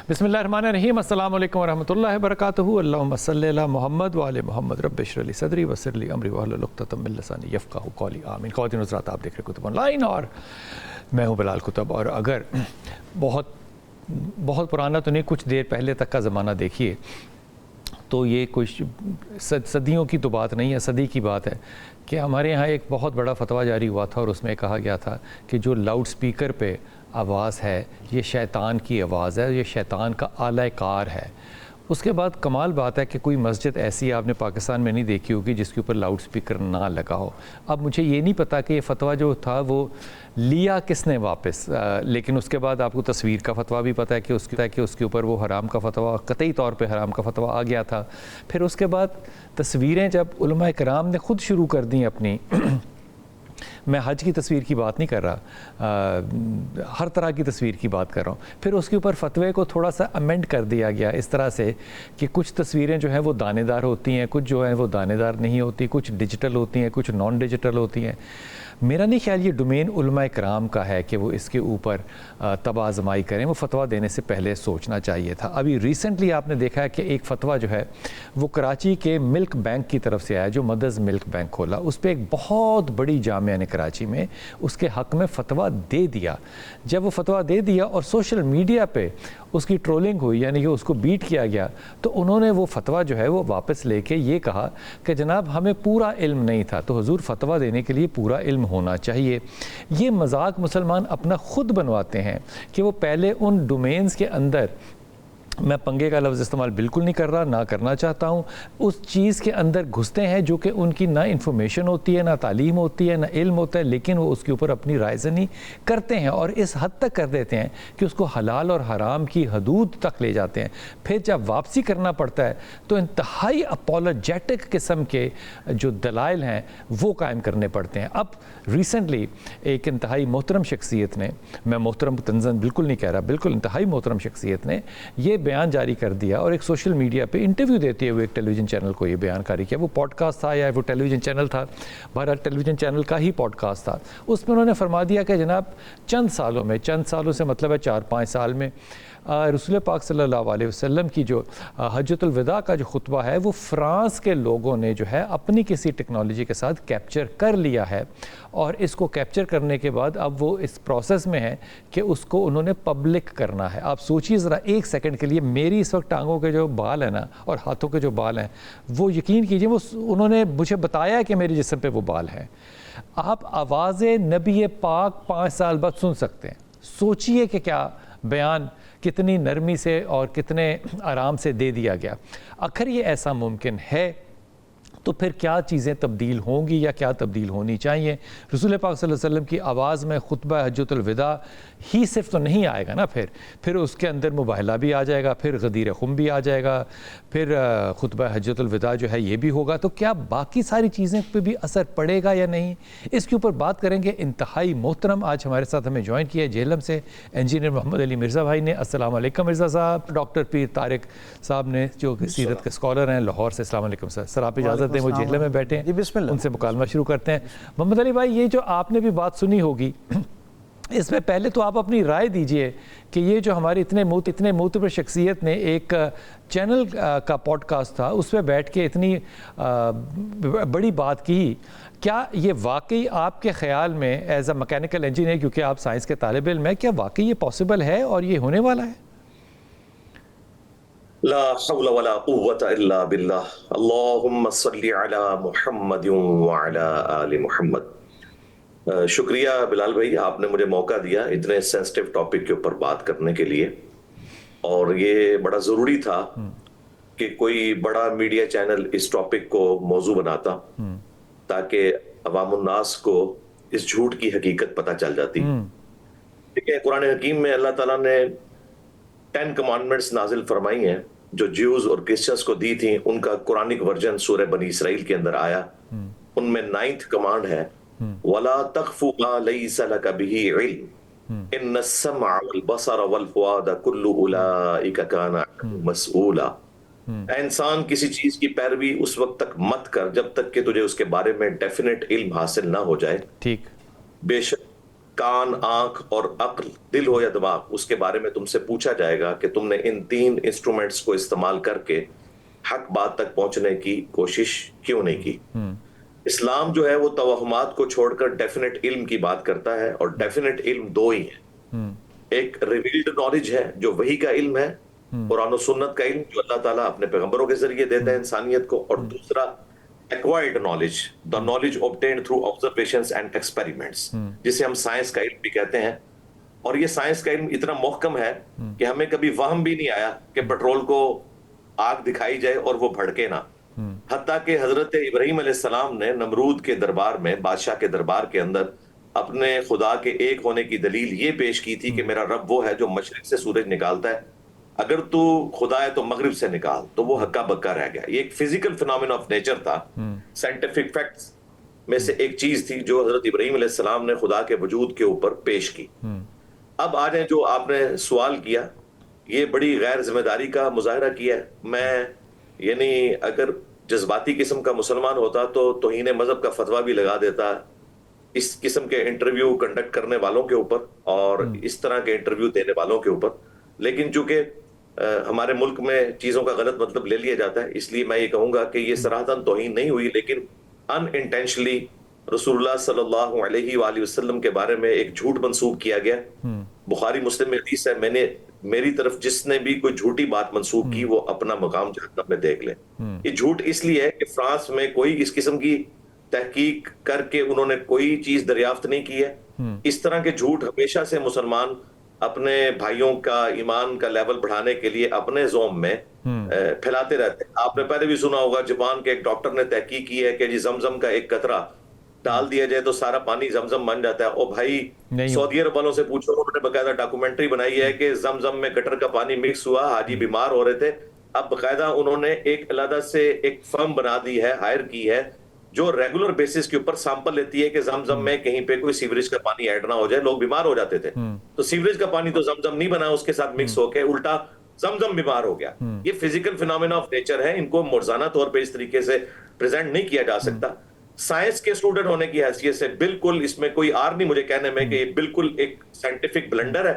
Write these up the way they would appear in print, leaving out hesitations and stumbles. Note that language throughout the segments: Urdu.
بسم اللہ الرحمن الرحیم. السلام علیکم ورحمۃ اللہ وبرکاتہ. اللہم صلی علی محمد وعلی محمد. رب اشرح لی صدری ویسر لی امری واحلل عقدۃ من لسانی یفقہوا قولی. آمین. خواتین و حضرات، آپ دیکھ رہے کتب آن لائن اور میں ہوں بلال کتب. اور اگر بہت پرانا تو نہیں، کچھ دیر پہلے تک کا زمانہ دیکھیے تو یہ کچھ صدیوں کی تو بات نہیں ہے، صدی کی بات ہے کہ ہمارے یہاں ایک بہت بڑا فتویٰ جاری ہوا تھا اور اس میں کہا گیا تھا کہ جو لاؤڈ سپیکر پہ آواز ہے یہ شیطان کی آواز ہے، یہ شیطان کا آلہ کار ہے. اس کے بعد کمال بات ہے کہ کوئی مسجد ایسی آپ نے پاکستان میں نہیں دیکھی ہوگی جس کے اوپر لاؤڈ سپیکر نہ لگا ہو. اب مجھے یہ نہیں پتا کہ یہ فتویٰ جو تھا وہ لیا کس نے واپس، لیکن اس کے بعد آپ کو تصویر کا فتویٰ بھی پتہ ہے کہ اس کے اوپر وہ حرام کا فتویٰ، قطعی طور پہ حرام کا فتویٰ آ گیا تھا. پھر اس کے بعد تصویریں جب علماء کرام نے خود شروع کر دیں اپنی، میں حج کی تصویر کی بات نہیں کر رہا، ہر طرح کی تصویر کی بات کر رہا ہوں. پھر اس کے اوپر فتوے کو تھوڑا سا امینڈ کر دیا گیا اس طرح سے کہ کچھ تصویریں جو ہیں وہ دانے دار ہوتی ہیں، کچھ جو ہیں وہ دانے دار نہیں ہوتی، کچھ ڈیجیٹل ہوتی ہیں، کچھ نان ڈیجیٹل ہوتی ہیں. میرا نہیں خیال یہ ڈومین علماء کرام کا ہے کہ وہ اس کے اوپر تباہ آزمائی کریں. وہ فتویٰ دینے سے پہلے سوچنا چاہیے تھا. ابھی ریسنٹلی آپ نے دیکھا ہے کہ ایک فتویٰ جو ہے وہ کراچی کے ملک بینک کی طرف سے آیا، جو مدرز ملک بینک کھولا. اس پہ ایک بہت بڑی جامعہ نے کراچی میں اس کے حق میں فتویٰ دے دیا. جب وہ فتویٰ دے دیا اور سوشل میڈیا پہ اس کی ٹرولنگ ہوئی، یعنی کہ اس کو بیٹ کیا گیا، تو انہوں نے وہ فتویٰ جو ہے وہ واپس لے کے یہ کہا کہ جناب ہمیں پورا علم نہیں تھا. تو حضور فتویٰ دینے کے لیے پورا علم ہونا چاہیے. یہ مذاق مسلمان اپنا خود بنواتے ہیں کہ وہ پہلے ان ڈومینز کے اندر، میں پنگے کا لفظ استعمال بالکل نہیں کر رہا، نہ کرنا چاہتا ہوں، اس چیز کے اندر گھستے ہیں جو کہ ان کی نہ انفارمیشن ہوتی ہے، نہ تعلیم ہوتی ہے، نہ علم ہوتا ہے، لیکن وہ اس کے اوپر اپنی رائے زنی کرتے ہیں اور اس حد تک کر دیتے ہیں کہ اس کو حلال اور حرام کی حدود تک لے جاتے ہیں. پھر جب واپسی کرنا پڑتا ہے تو انتہائی اپولوجیٹک قسم کے جو دلائل ہیں وہ قائم کرنے پڑتے ہیں. اب ریسنٹلی ایک انتہائی محترم شخصیت نے، میں محترم تنزن بالکل نہیں کہہ رہا، بالکل انتہائی محترم شخصیت نے یہ بیان جاری کر دیا اور ایک سوشل میڈیا پہ انٹرویو دیتے ہوئے ایک ٹیلی ویژن چینل کو یہ بیان کاری کیا. وہ پوڈ کاسٹ تھا یا وہ ٹیلی ویژن چینل تھا، بہرحال ٹیلی ویژن چینل کا ہی پوڈ کاسٹ تھا. اس میں انہوں نے فرما دیا کہ جناب چند سالوں سے مطلب ہے 4-5 سال میں رسول پاک صلی اللہ علیہ وسلم کی جو حجۃ الوداع کا جو خطبہ ہے وہ فرانس کے لوگوں نے جو ہے اپنی کسی ٹیکنالوجی کے ساتھ کیپچر کر لیا ہے، اور اس کو کیپچر کرنے کے بعد اب وہ اس پروسیس میں ہے کہ اس کو انہوں نے پبلک کرنا ہے. آپ سوچیے ذرا ایک سیکنڈ کے لیے، میری اس وقت ٹانگوں کے جو بال ہیں نا اور ہاتھوں کے جو بال ہیں وہ یقین کیجئے وہ انہوں نے مجھے بتایا کہ میرے جسم پہ وہ بال ہیں. آپ آواز نبی پاک 5 سال بعد سن سکتے ہیں. سوچئے کہ کیا بیان کتنی نرمی سے اور کتنے آرام سے دے دیا گیا. اگر یہ ایسا ممکن ہے تو پھر کیا چیزیں تبدیل ہوں گی یا کیا تبدیل ہونی چاہیے. رسول پاک صلی اللہ علیہ وسلم کی آواز میں خطبہ حجۃ الوداع ہی صرف تو نہیں آئے گا نا، پھر اس کے اندر مباہلہ بھی آ جائے گا، پھر غدیر خم بھی آ جائے گا، پھر خطبہ حجۃ الوداع جو ہے یہ بھی ہوگا. تو کیا باقی ساری چیزیں پہ بھی اثر پڑے گا یا نہیں، اس کے اوپر بات کریں گے. انتہائی محترم آج ہمارے ساتھ ہمیں جوائن کیا ہے جہلم سے انجینئر محمد علی مرزا بھائی نے. السلام علیکم مرزا صاحب. ڈاکٹر پیر طارق صاحب نے جو سیرت کے اسکالر ہیں لاہور سے. السلام علیکم سر. سر آپ اجازت دیں وہ جہلم میں بیٹھے ہیں، بسم اللہ ان سے مکالمہ شروع کرتے ہیں. محمد علی بھائی، یہ جو آپ نے بھی بات سنی ہوگی، اس میں پہلے تو آپ اپنی رائے دیجئے کہ یہ جو ہماری اتنے معتبر شخصیت نے ایک چینل کا پوڈ کاسٹ تھا اس پہ بیٹھ کے اتنی بڑی بات کی، کیا یہ واقعی آپ کے خیال میں ایز اے مکینیکل انجینئر، کیونکہ آپ سائنس کے طالب علم ہیں، کیا واقعی یہ پاسبل ہے اور یہ ہونے والا ہے؟ لا حول ولا قوة الا باللہ. اللہم صلی علی محمد وعلی آل محمد. شکریہ بلال بھائی، آپ نے مجھے موقع دیا اتنے سینسٹیو ٹاپک کے اوپر بات کرنے کے لیے، اور یہ بڑا ضروری تھا کہ کوئی بڑا میڈیا چینل اس ٹاپک کو موضوع بناتا تاکہ عوام الناس کو اس جھوٹ کی حقیقت پتہ چل جاتی. دیکھیں، قرآن حکیم میں اللہ تعالیٰ نے 10 کمانڈمنٹس نازل فرمائی ہیں جو جیوز اور کرسچنس کو دی تھیں. ان کا قرآنک ورژن سورہ بنی اسرائیل کے اندر آیا. ان میں 9th کمانڈ ہے وَلَا تَخْفُ مَا لَيْسَ لَكَ بِهِ عِلْمٌ إِنَّ السَّمْعَ وَالْبَصَرَ وَالْفُؤَادَ كُلُّ أُولَئِكَ كَانَ عَنْهُ مَسْئُولًا. اے انسان، کسی چیز کی پیروی اس وقت تک مت کر جب تک کہ تجھے اس کے بارے میں ڈیفینیٹ علم حاصل نہ ہو جائے. ٹھیک. بے شک کان، آنکھ اور عقل، دل ہو یا دماغ، اس کے بارے میں تم سے پوچھا جائے گا کہ تم نے ان 3 انسٹرومنٹس کو استعمال کر کے حق بات تک پہنچنے کی کوشش کیوں نہیں کی. اسلام جو ہے وہ توہمات کو چھوڑ کر ڈیفینٹ علم کی بات کرتا ہے، اور ڈیفینٹ علم 2 ہی ہیں. ایک ریویلڈ نالج ہے جو وحی کا علم ہے، قرآن و سنت کا علم جو اللہ تعالیٰ اپنے پیغمبروں کے ذریعے دیتا ہے انسانیت کو، اور دوسرا acquired knowledge, the knowledge obtained through observations and experiments، جسے ہم سائنس کا علم بھی کہتے ہیں. اور یہ سائنس کا علم اتنا محکم ہے کہ ہمیں کبھی وہم بھی نہیں آیا کہ پیٹرول کو آگ دکھائی جائے اور وہ بھڑکے نہ. حتیٰ کہ حضرت ابراہیم علیہ السلام نے نمرود کے دربار میں، بادشاہ کے دربار کے اندر، اپنے خدا کے ایک ہونے کی دلیل یہ پیش کی تھی کہ میرا رب وہ ہے جو مشرق سے سورج نکالتا ہے، اگر تو خدا ہے تو مغرب سے نکال. تو وہ ہکا بکا رہ گیا. یہ ایک فزیکل فینومین آف نیچر تھا، سائنٹیفک فیکٹس میں سے ایک چیز تھی جو حضرت ابراہیم علیہ السلام نے خدا کے وجود کے اوپر پیش کی. اب آ جائیں جو آپ نے سوال کیا، یہ بڑی غیر ذمہ داری کا مظاہرہ کیا ہے. میں یعنی اگر جذباتی قسم کا مسلمان ہوتا تو توہین مذہب کا فتویٰ بھی لگا دیتا اس قسم کے انٹرویو کنڈکٹ کرنے والوں کے اوپر اور اس طرح کے انٹرویو دینے والوں کے اوپر. لیکن چونکہ ہمارے ملک میں چیزوں کا غلط مطلب لے لیا جاتا ہے، اس لیے میں یہ کہوں گا کہ یہ صراحتاً توہین نہیں ہوئی، لیکن ان انٹینشنلی رسول اللہ صلی اللہ علیہ وآلہ وسلم کے بارے میں ایک جھوٹ منسوب کیا گیا. بخاری مسلم میں حدیث ہے، میری طرف جس نے بھی کوئی جھوٹی بات منسوب کی وہ اپنا مقام جہنم میں دیکھ لے. یہ جھوٹ اس لیے ہے کہ فرانس میں کوئی اس قسم کی تحقیق کر کے انہوں نے کوئی چیز دریافت نہیں کی ہے. اس طرح کے جھوٹ ہمیشہ سے مسلمان اپنے بھائیوں کا ایمان کا لیول بڑھانے کے لیے اپنے زوم میں پھیلاتے رہتے ہیں. آپ نے پہلے بھی سنا ہوگا، جاپان کے ایک ڈاکٹر نے تحقیق کی ہے کہ جی زمزم کا ایک قطرہ ڈال دیا جائے تو سارا پانی زمزم بن جاتا ہے. او بھائی، سعودی عرب والوں سے پوچھو، انہوں نے باقاعدہ ڈاکومنٹری بنائی ہے کہ زمزم میں گٹر کا پانی مکس ہوا، حاجی بیمار ہو رہے تھے. اب باقاعدہ انہوں نے ایک علیحدہ سے ایک فرم بنا دی ہے، ہائر کی ہے، جو ریگولر بیسس کے اوپر سیمپل لیتی ہے کہ زمزم میں کہیں پہ کوئی سیوریج کا پانی ایڈ نہ ہو جائے. لوگ بیمار ہو جاتے تھے تو سیوریج کا پانی تو زمزم نہیں بنا، اس کے ساتھ مکس ہو کے الٹا زمزم بیمار ہو گیا. یہ فزیکل فینومینا آف نیچر ہے، ان کو مرزانہ طور پہ اس طریقے سے پریزنٹ نہیں کیا جا سکتا. سائنس کے اسٹوڈنٹ ہونے کی حیثیت سے بالکل اس میں کوئی آر نہیں مجھے کہنے میں کہ یہ بالکل ایک سائنٹیفک بلنڈر ہے.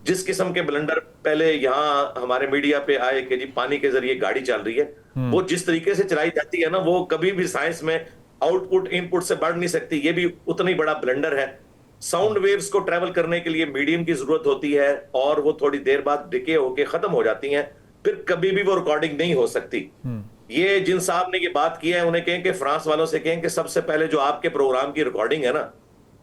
جس قسم کے بلنڈر پہلے یہاں ہمارے میڈیا پہ آئے کہ جی پانی کے ذریعے گاڑی چل رہی ہے، وہ جس طریقے سے چلائی جاتی ہے نا، وہ کبھی بھی سائنس میں آؤٹ پٹ ان پٹ سے بڑھ نہیں سکتی. یہ بھی اتنا ہی بڑا بلنڈر ہے. ساؤنڈ ویوز کو ٹریول کرنے کے لیے میڈیم کی ضرورت ہوتی ہے اور وہ تھوڑی دیر بعد ڈکے ہو کے ختم ہو جاتی ہیں، پھر کبھی بھی وہ ریکارڈنگ نہیں ہو سکتی. یہ جن صاحب نے یہ بات کی ہے انہیں کہیں کہ فرانس والوں سے کہیں کہ سب سے پہلے جو آپ کے پروگرام کی ریکارڈنگ ہے نا،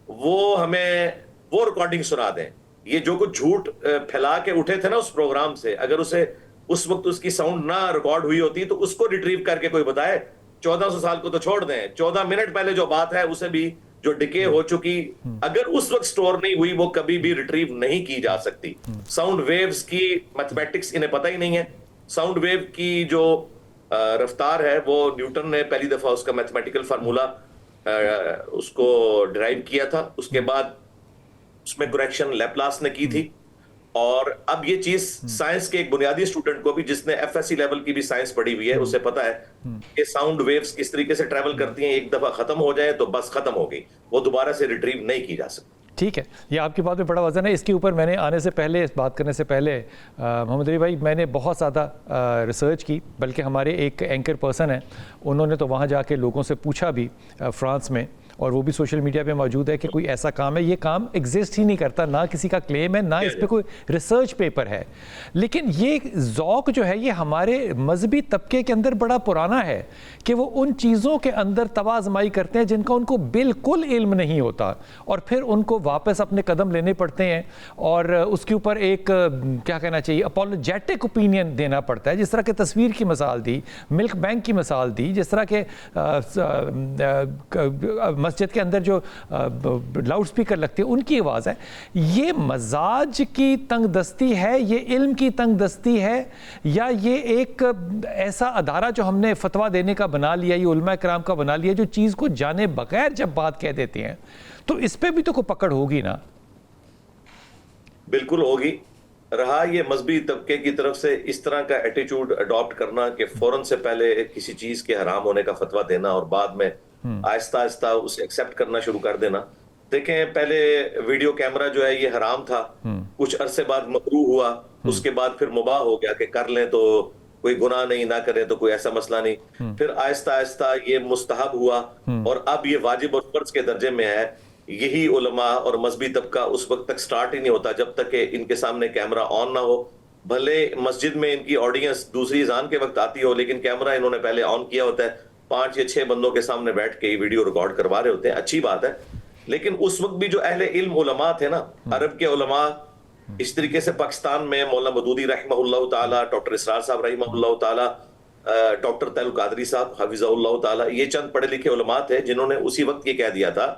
وہ ہمیں وہ ریکارڈنگ سنا دیں. یہ جو کچھ جھوٹ پھیلا کے اٹھے تھے نا اس پروگرام سے، اگر اسے اس وقت اس کی ساؤنڈ نہ ریکارڈ ہوئی ہوتی تو اس کو ریٹریو کر کے کوئی بتائے. 1400 سال کو تو چھوڑ دیں، 14 منٹ پہلے جو بات ہے اسے بھی جو ڈکے ہو چکی اگر اس وقت سٹور نہیں ہوئی وہ کبھی بھی ریٹریو نہیں کی جا سکتی. ساؤنڈ ویوز کی میتھمیٹکس انہیں پتہ ہی نہیں ہے. ساؤنڈ ویو کی جو رفتار ہے وہ نیوٹن نے پہلی دفعہ اس کا میتھمیٹیکل فارمولا اس کو ڈرائیو کیا تھا. اس کے بعد اس میں کریکشن لیپلاس نے کی تھی. اور اب یہ چیز سائنس کے ایک بنیادی اسٹوڈنٹ کو بھی جس نے ایف ایس سی لیول کی بھی سائنس پڑھی ہوئی ہے اسے پتا ہے کہ ساؤنڈ ویوز کس طریقے سے ٹریول کرتی ہیں. ایک دفعہ ختم ہو جائے تو بس ختم ہو گئی، وہ دوبارہ سے ریٹریو نہیں کی جا سکتی. ٹھیک ہے، یہ آپ کی بات میں بڑا وزن ہے. اس کے اوپر میں نے آنے سے پہلے، اس بات کرنے سے پہلے محمد علی بھائی، میں نے بہت زیادہ ریسرچ کی، بلکہ ہمارے ایک اینکر پرسن ہیں انہوں نے تو وہاں جا کے لوگوں سے پوچھا بھی فرانس میں، اور وہ بھی سوشل میڈیا پہ موجود ہے کہ کوئی ایسا کام ہے. یہ کام ایگزسٹ ہی نہیں کرتا، نہ کسی کا کلیم ہے، نہ اس پہ کوئی ریسرچ پیپر ہے. لیکن یہ ذوق جو ہے یہ ہمارے مذہبی طبقے کے اندر بڑا پرانا ہے کہ وہ ان چیزوں کے اندر توازمائی کرتے ہیں جن کا ان کو بالکل علم نہیں ہوتا، اور پھر ان کو واپس اپنے قدم لینے پڑتے ہیں اور اس کے اوپر ایک کیا کہنا چاہیے اپولوجیٹک اوپینین دینا پڑتا ہے. جس طرح کہ تصویر کی مثال دی، ملک بینک کی مثال دی، جس طرح کہ مسجد کے اندر جو لاؤڈ سپیکر لگتے ہیں ان کی آواز ہے. یہ مزاج کی تنگ دستی ہے، یہ علم کی تنگ دستی ہے، یا یہ ایک ایسا ادارہ جو ہم نے فتویٰ دینے کا بنا لیا، یہ علماء کرام کا بنا لیا، جو چیز کو جانے بغیر جب بات کہہ دیتے ہیں تو اس پہ بھی تو کوئی پکڑ ہوگی نا؟ بالکل ہوگی. رہا یہ مذہبی طبقے کی طرف سے اس طرح کا ایٹیچوڈ اڈاپٹ کرنا کہ فوراً سے پہلے کسی چیز کے حرام ہونے کا فتویٰ دینا اور بعد میں آہستہ آہستہ اسے ایکسیپٹ کرنا شروع کر دینا، دیکھیں پہلے ویڈیو کیمرہ جو ہے یہ حرام تھا، کچھ عرصے بعد مکروہ ہوا، اس کے بعد پھر مباح ہو گیا کہ کر لیں تو کوئی گناہ نہیں، نہ کریں تو کوئی ایسا مسئلہ نہیں، پھر آہستہ آہستہ یہ مستحب ہوا اور اب یہ واجب اور فرض کے درجے میں ہے۔ یہی علماء اور مذہبی طبقہ اس وقت تک سٹارٹ ہی نہیں ہوتا جب تک کہ ان کے سامنے کیمرہ آن نہ ہو، بھلے مسجد میں ان کی آڈینس دوسری اذان کے وقت آتی ہو لیکن کیمرہ انہوں نے پہلے آن کیا ہوتا ہے، 5 یا 6 بندوں کے سامنے بیٹھ کے یہ ویڈیو ریکارڈ کروا رہے ہوتے ہیں، اچھی بات ہے۔ لیکن اس وقت بھی جو اہل علم علماء تھے نا، عرب کے علماء، اس طریقے سے پاکستان میں مولانا مودودی رحمہ اللہ تعالیٰ، ڈاکٹر اسرار صاحب رحمہ اللہ تعالیٰ، ڈاکٹر طیل القادری صاحب حفظہ اللہ تعالیٰ، یہ چند پڑھے لکھے علماء تھے جنہوں نے اسی وقت یہ کہہ دیا تھا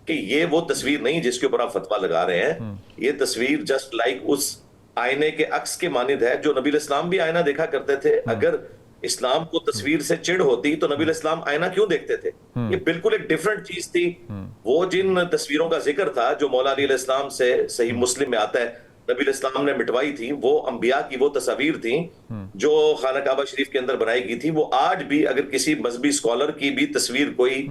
کہ یہ وہ تصویر نہیں جس کے اوپر آپ فتویٰ لگا رہے ہیں، یہ تصویر جسٹ لائک اس آئینے کے عکس کے مانند ہے جو نبی الاسلام بھی آئینہ دیکھا کرتے تھے۔ اگر اسلام کو تصویر سے چڑ ہوتی تو نبی الاسلام آئینہ کیوں دیکھتے تھے؟ یہ بالکل ایک ڈیفرنٹ چیز تھی۔ وہ جن تصویروں کا ذکر تھا جو مولا علی علیہ السلام سے صحیح مسلم میں آتا ہے نبی الاسلام نے مٹوائی تھی، وہ انبیاء کی وہ تصاویر تھیں جو خانہ کعبہ شریف کے اندر بنائی گئی تھی۔ وہ آج بھی اگر کسی مذہبی اسکالر کی بھی تصویر کوئی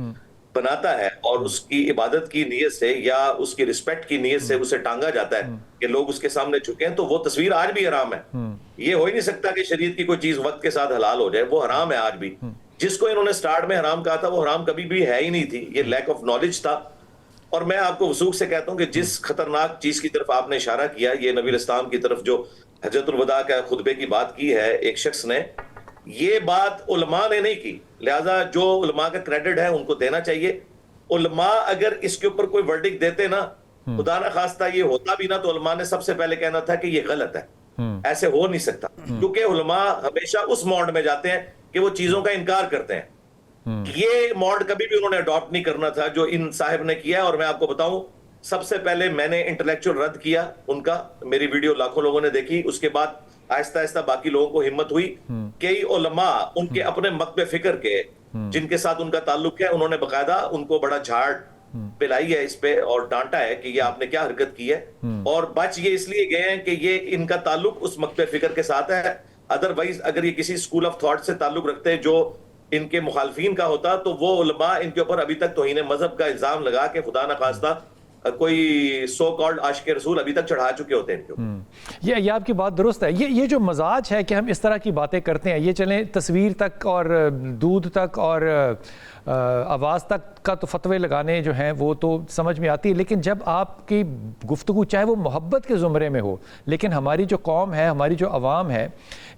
بناتا ہے اور اس کی عبادت کی نیت سے یا اس کی رسپیکٹ کی نیت سے اسے ٹانگا جاتا ہے کہ لوگ اس کے سامنے جھکیں، تو وہ تصویر آج بھی حرام ہے۔ یہ ہو ہی نہیں سکتا کہ شریعت کی کوئی چیز وقت کے ساتھ حلال ہو جائے، وہ حرام ہے آج بھی۔ جس کو انہوں نے سٹارٹ میں حرام کہا تھا وہ حرام کبھی بھی ہے ہی نہیں تھی، یہ لیک آف نالج تھا۔ اور میں آپ کو وثوق سے کہتا ہوں کہ جس خطرناک چیز کی طرف آپ نے اشارہ کیا، یہ نبی الاسلام کی طرف جو حجۃ الوداع کا خطبے کی بات کی ہے ایک شخص نے، یہ بات علماء نے نہیں کی، لہٰذا جو علماء کا کریڈٹ ہے ان کو دینا چاہیے۔ علماء اگر اس کے اوپر کوئی ورڈکٹ دیتے نا، خدا نہ خواستہ یہ ہوتا بھی نا، تو علماء نے سب سے پہلے کہنا تھا کہ یہ غلط ہے، ایسے ہو نہیں سکتا، کیونکہ علماء ہمیشہ اس موڈ میں جاتے ہیں کہ وہ چیزوں کا انکار کرتے ہیں۔ یہ موڈ کبھی بھی انہوں نے اڈاپٹ نہیں کرنا تھا جو ان صاحب نے کیا ہے۔ اور میں آپ کو بتاؤں، سب سے پہلے میں نے انٹلیکچوئل رد کیا ان کا، میری ویڈیو لاکھوں لوگوں نے دیکھی، اس کے بعد آہستہ آہستہ باقی لوگوں کو ہمت ہوئی۔ کئی علماء ان کے اپنے مکتب فکر کے جن کے ساتھ ان کا تعلق ہے، انہوں نے باقاعدہ ان کو بڑا جھاڑ پلائی ہے اس پہ اور ڈانٹا ہے کہ یہ آپ نے کیا حرکت کی ہے، اور بچ یہ اس لیے گئے ہیں کہ یہ ان کا تعلق اس مکتب فکر کے ساتھ ہے۔ ادروائز اگر یہ کسی اسکول آف تھاٹ سے تعلق رکھتے جو ان کے مخالفین کا ہوتا تو وہ علماء ان کے اوپر ابھی تک توہین مذہب کا الزام لگا کے خدا نہ خواستہ کوئی سو کالڈ عاشق رسول ابھی تک چڑھا چکے ہوتے ہیں۔ یہ آپ کی بات درست ہے۔ یہ جو مزاج ہے کہ ہم اس طرح کی باتیں کرتے ہیں، یہ چلیں تصویر تک اور دودھ تک اور آواز تک کا تو فتوے لگانے جو ہیں وہ تو سمجھ میں آتی ہے، لیکن جب آپ کی گفتگو چاہے وہ محبت کے زمرے میں ہو، لیکن ہماری جو قوم ہے، ہماری جو عوام ہے،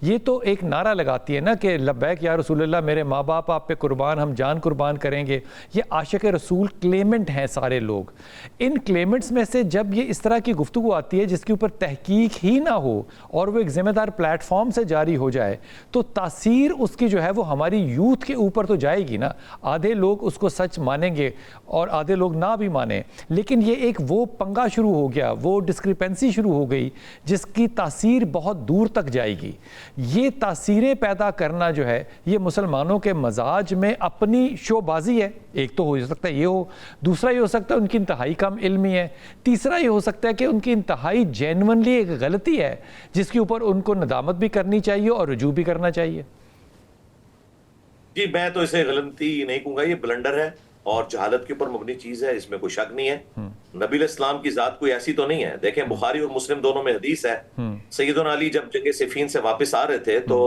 یہ تو ایک نعرہ لگاتی ہے نا کہ لبیک یا رسول اللہ، میرے ماں باپ آپ پہ قربان، ہم جان قربان کریں گے۔ یہ عاشق رسول کلیمنٹ ہیں سارے لوگ۔ ان کلیمنٹس میں سے جب یہ اس طرح کی گفتگو آتی ہے جس کے اوپر تحقیق ہی نہ ہو اور وہ ایک ذمہ دار پلیٹ فارم سے جاری ہو جائے، تو تاثیر اس کی جو ہے وہ ہماری یوتھ کے اوپر تو جائے گی نا۔ آدھے لوگ اس کو سچ مانیں گے اور آدھے لوگ نہ بھی مانیں، لیکن یہ ایک وہ پنگا شروع ہو گیا، وہ ڈسکریپنسی شروع ہو گئی جس کی تاثیر بہت دور تک جائے گی۔ یہ تاثیریں پیدا کرنا جو ہے یہ مسلمانوں کے مزاج میں اپنی شو بازی ہے۔ ایک تو ہو سکتا ہے یہ ہو، دوسرا یہ ہو سکتا ہے ان کی انتہائی کم علمی ہے، تیسرا یہ ہو سکتا ہے کہ ان کی انتہائی جینونلی ایک غلطی ہے جس کے اوپر ان کو ندامت بھی کرنی چاہیے اور رجوع بھی کرنا چاہیے۔ جی میں تو اسے غلطی نہیں کہوں گا، یہ بلنڈر ہے اور جہالت کے اوپر مبنی چیز ہے، اس میں کوئی شک نہیں ہے۔ نبی الاسلام کی ذات کوئی ایسی تو نہیں ہے۔ دیکھیں بخاری اور مسلم دونوں میں حدیث ہے، سیدنا علی جب جنگ صفین سے واپس آ رہے تھے تو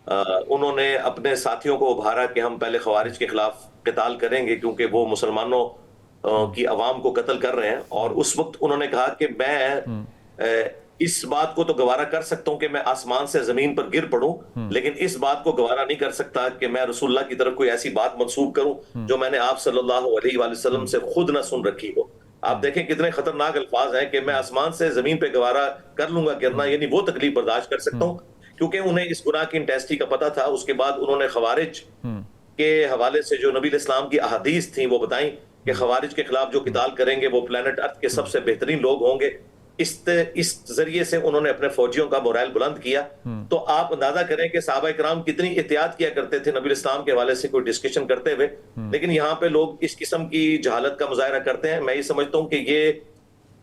انہوں نے اپنے ساتھیوں کو ابھارا کہ ہم پہلے خوارج کے خلاف قتال کریں گے کیونکہ وہ مسلمانوں کی عوام کو قتل کر رہے ہیں، اور اس وقت انہوں نے کہا کہ میں اس بات کو تو گوارا کر سکتا ہوں کہ میں آسمان سے زمین پر گر پڑوں، لیکن اس بات کو گوارا نہیں کر سکتا کہ میں رسول اللہ کی طرف کوئی ایسی بات منسوب کروں جو میں نے آپ صلی اللہ علیہ وآلہ وسلم سے خود نہ سن رکھی ہو۔ آپ دیکھیں کتنے خطرناک الفاظ ہیں کہ میں آسمان سے زمین پہ گوارا کر لوں گا گرنا، یعنی وہ تکلیف برداشت کر سکتا ہوں، کیونکہ انہیں اس گناہ کی انٹینسٹی کا پتہ تھا۔ اس کے بعد انہوں نے خوارج کے حوالے سے جو نبی الاسلام کی احادیث تھیں وہ بتائیں کہ خوارج کے خلاف جو قتال کریں گے وہ پلانٹ ارتھ کے سب سے بہترین لوگ ہوں گے۔ اس ذریعے سے انہوں نے اپنے فوجیوں کا مورائل بلند کیا۔ تو آپ اندازہ کریں کہ صحابہ کرام کتنی احتیاط کیا کرتے تھے نبی الاسلام کے حوالے سے کوئی ڈسکشن کرتے ہوئے، لیکن یہاں پہ لوگ اس قسم کی جہالت کا مظاہرہ کرتے ہیں۔ میں یہ سمجھتا ہوں کہ یہ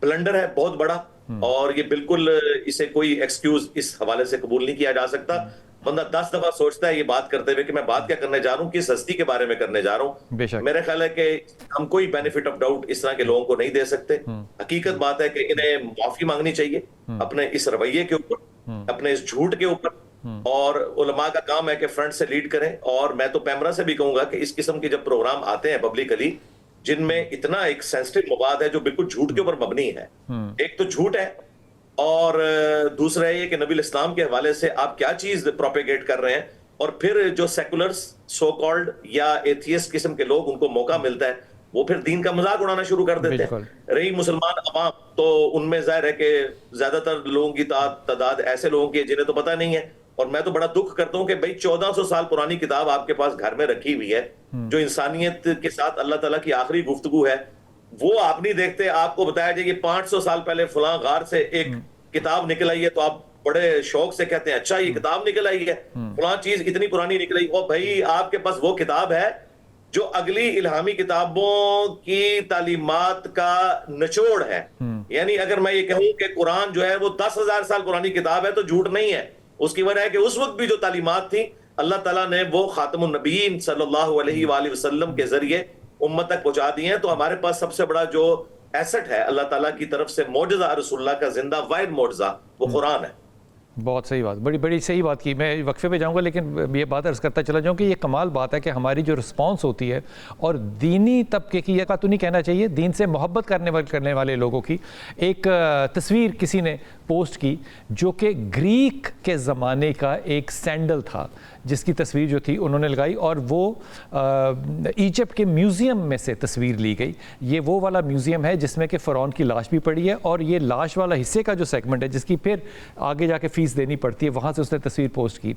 بلنڈر ہے بہت بڑا، اور یہ بالکل اسے کوئی ایکسکیوز اس حوالے سے قبول نہیں کیا جا سکتا۔ بندہ 10 دفعہ سوچتا ہے یہ بات کرتے ہوئے کہ میں بات کیا کرنے جا رہا ہوں، کس ہستی کے بارے میں کرنے جا رہا ہوں. بے شک. میرا خیال ہے کہ ہم کوئی بینیفٹ آف ڈاؤٹ اس طرح کے لوگوں کو نہیں دے سکتے. حقیقت بات ہے کہ انہیں معافی مانگنی چاہیے اپنے اس رویے کے اوپر، اپنے اس جھوٹ کے اوپر، اور علماء کا کام ہے کہ فرنٹ سے لیڈ کریں. اور میں تو پیمرا سے بھی کہوں گا کہ اس قسم کے جب پروگرام آتے ہیں پبلکلی جن میں اتنا ایک سینسٹیو مواد ہے جو بالکل جھوٹ کے اوپر مبنی ہے، ایک تو جھوٹ ہے، اور دوسرا یہ کہ نبی الاسلام کے حوالے سے آپ کیا چیز پروپیگیٹ کر رہے ہیں، اور پھر جو سیکولرز سو کالڈ یا ایتھیسٹ قسم کے لوگ ان کو موقع ملتا ہے وہ پھر دین کا مذاق اڑانا شروع کر دیتے ہیں. رہی مسلمان عوام تو ان میں ظاہر ہے کہ زیادہ تر لوگوں کی تعداد ایسے لوگوں کی جنہیں تو پتہ نہیں ہے. اور میں تو بڑا دکھ کرتا ہوں کہ بھئی 1400 سال پرانی کتاب آپ کے پاس گھر میں رکھی ہوئی ہے جو انسانیت کے ساتھ اللہ تعالیٰ کی آخری گفتگو ہے، وہ آپ نہیں دیکھتے. آپ کو بتایا جائے کہ 500 سال پہلے فلاں غار سے ایک کتاب نکل آئی ہے تو آپ بڑے شوق سے کہتے ہیں اچھا یہ کتاب نکل آئی ہے، فلاں چیز اتنی پرانی نکل آئی. اور بھائی آپ کے پاس وہ کتاب ہے جو اگلی الہامی کتابوں کی تعلیمات کا نچوڑ ہے. یعنی اگر میں یہ کہوں کہ قرآن جو ہے وہ 10,000 سال پرانی کتاب ہے تو جھوٹ نہیں ہے. اس کی وجہ ہے کہ اس وقت بھی جو تعلیمات تھیں اللہ تعالیٰ نے وہ خاتم النبیین صلی اللہ علیہ وآلہ وسلم کے ذریعے امت تک پہنچا دی ہیں. تو ہمارے پاس سب سے بڑا جو ایسٹ ہے اللہ تعالیٰ کی طرف سے معجزہ رسول اللہ کا زندہ واحد معجزہ وہ قرآن ہے. بہت صحیح بات، بڑی صحیح بات کی. میں وقفے پہ جاؤں گا لیکن یہ بات عرض کرتا چلا جاؤں کہ یہ کمال بات ہے کہ ہماری جو رسپانس ہوتی ہے اور دینی طبقے کی، یہ کا تو نہیں کہنا چاہیے، دین سے محبت کرنے والے لوگوں کی ایک تصویر کسی نے پوسٹ کی جو کہ گریک کے زمانے کا ایک سینڈل تھا جس کی تصویر جو تھی انہوں نے لگائی، اور وہ ایجپٹ کے میوزیم میں سے تصویر لی گئی. یہ وہ والا میوزیم ہے جس میں کہ فرعون کی لاش بھی پڑی ہے، اور یہ لاش والا حصے کا جو سیگمنٹ ہے جس کی پھر آگے جا کے فیس دینی پڑتی ہے، وہاں سے اس نے تصویر پوسٹ کی.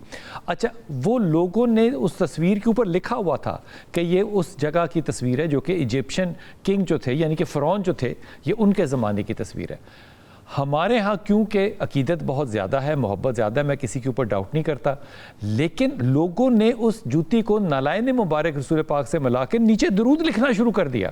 اچھا، وہ لوگوں نے اس تصویر کے اوپر لکھا ہوا تھا کہ یہ اس جگہ کی تصویر ہے جو کہ ایجپشن کنگ جو تھے یعنی کہ فرعون جو تھے یہ ان کے زمانے کی تصویر ہے. ہمارے ہاں کیونکہ عقیدت بہت زیادہ ہے، محبت زیادہ ہے، میں کسی کے اوپر ڈاؤٹ نہیں کرتا، لیکن لوگوں نے اس جوتی کو نالائن مبارک رسول پاک سے ملا کے نیچے درود لکھنا شروع کر دیا.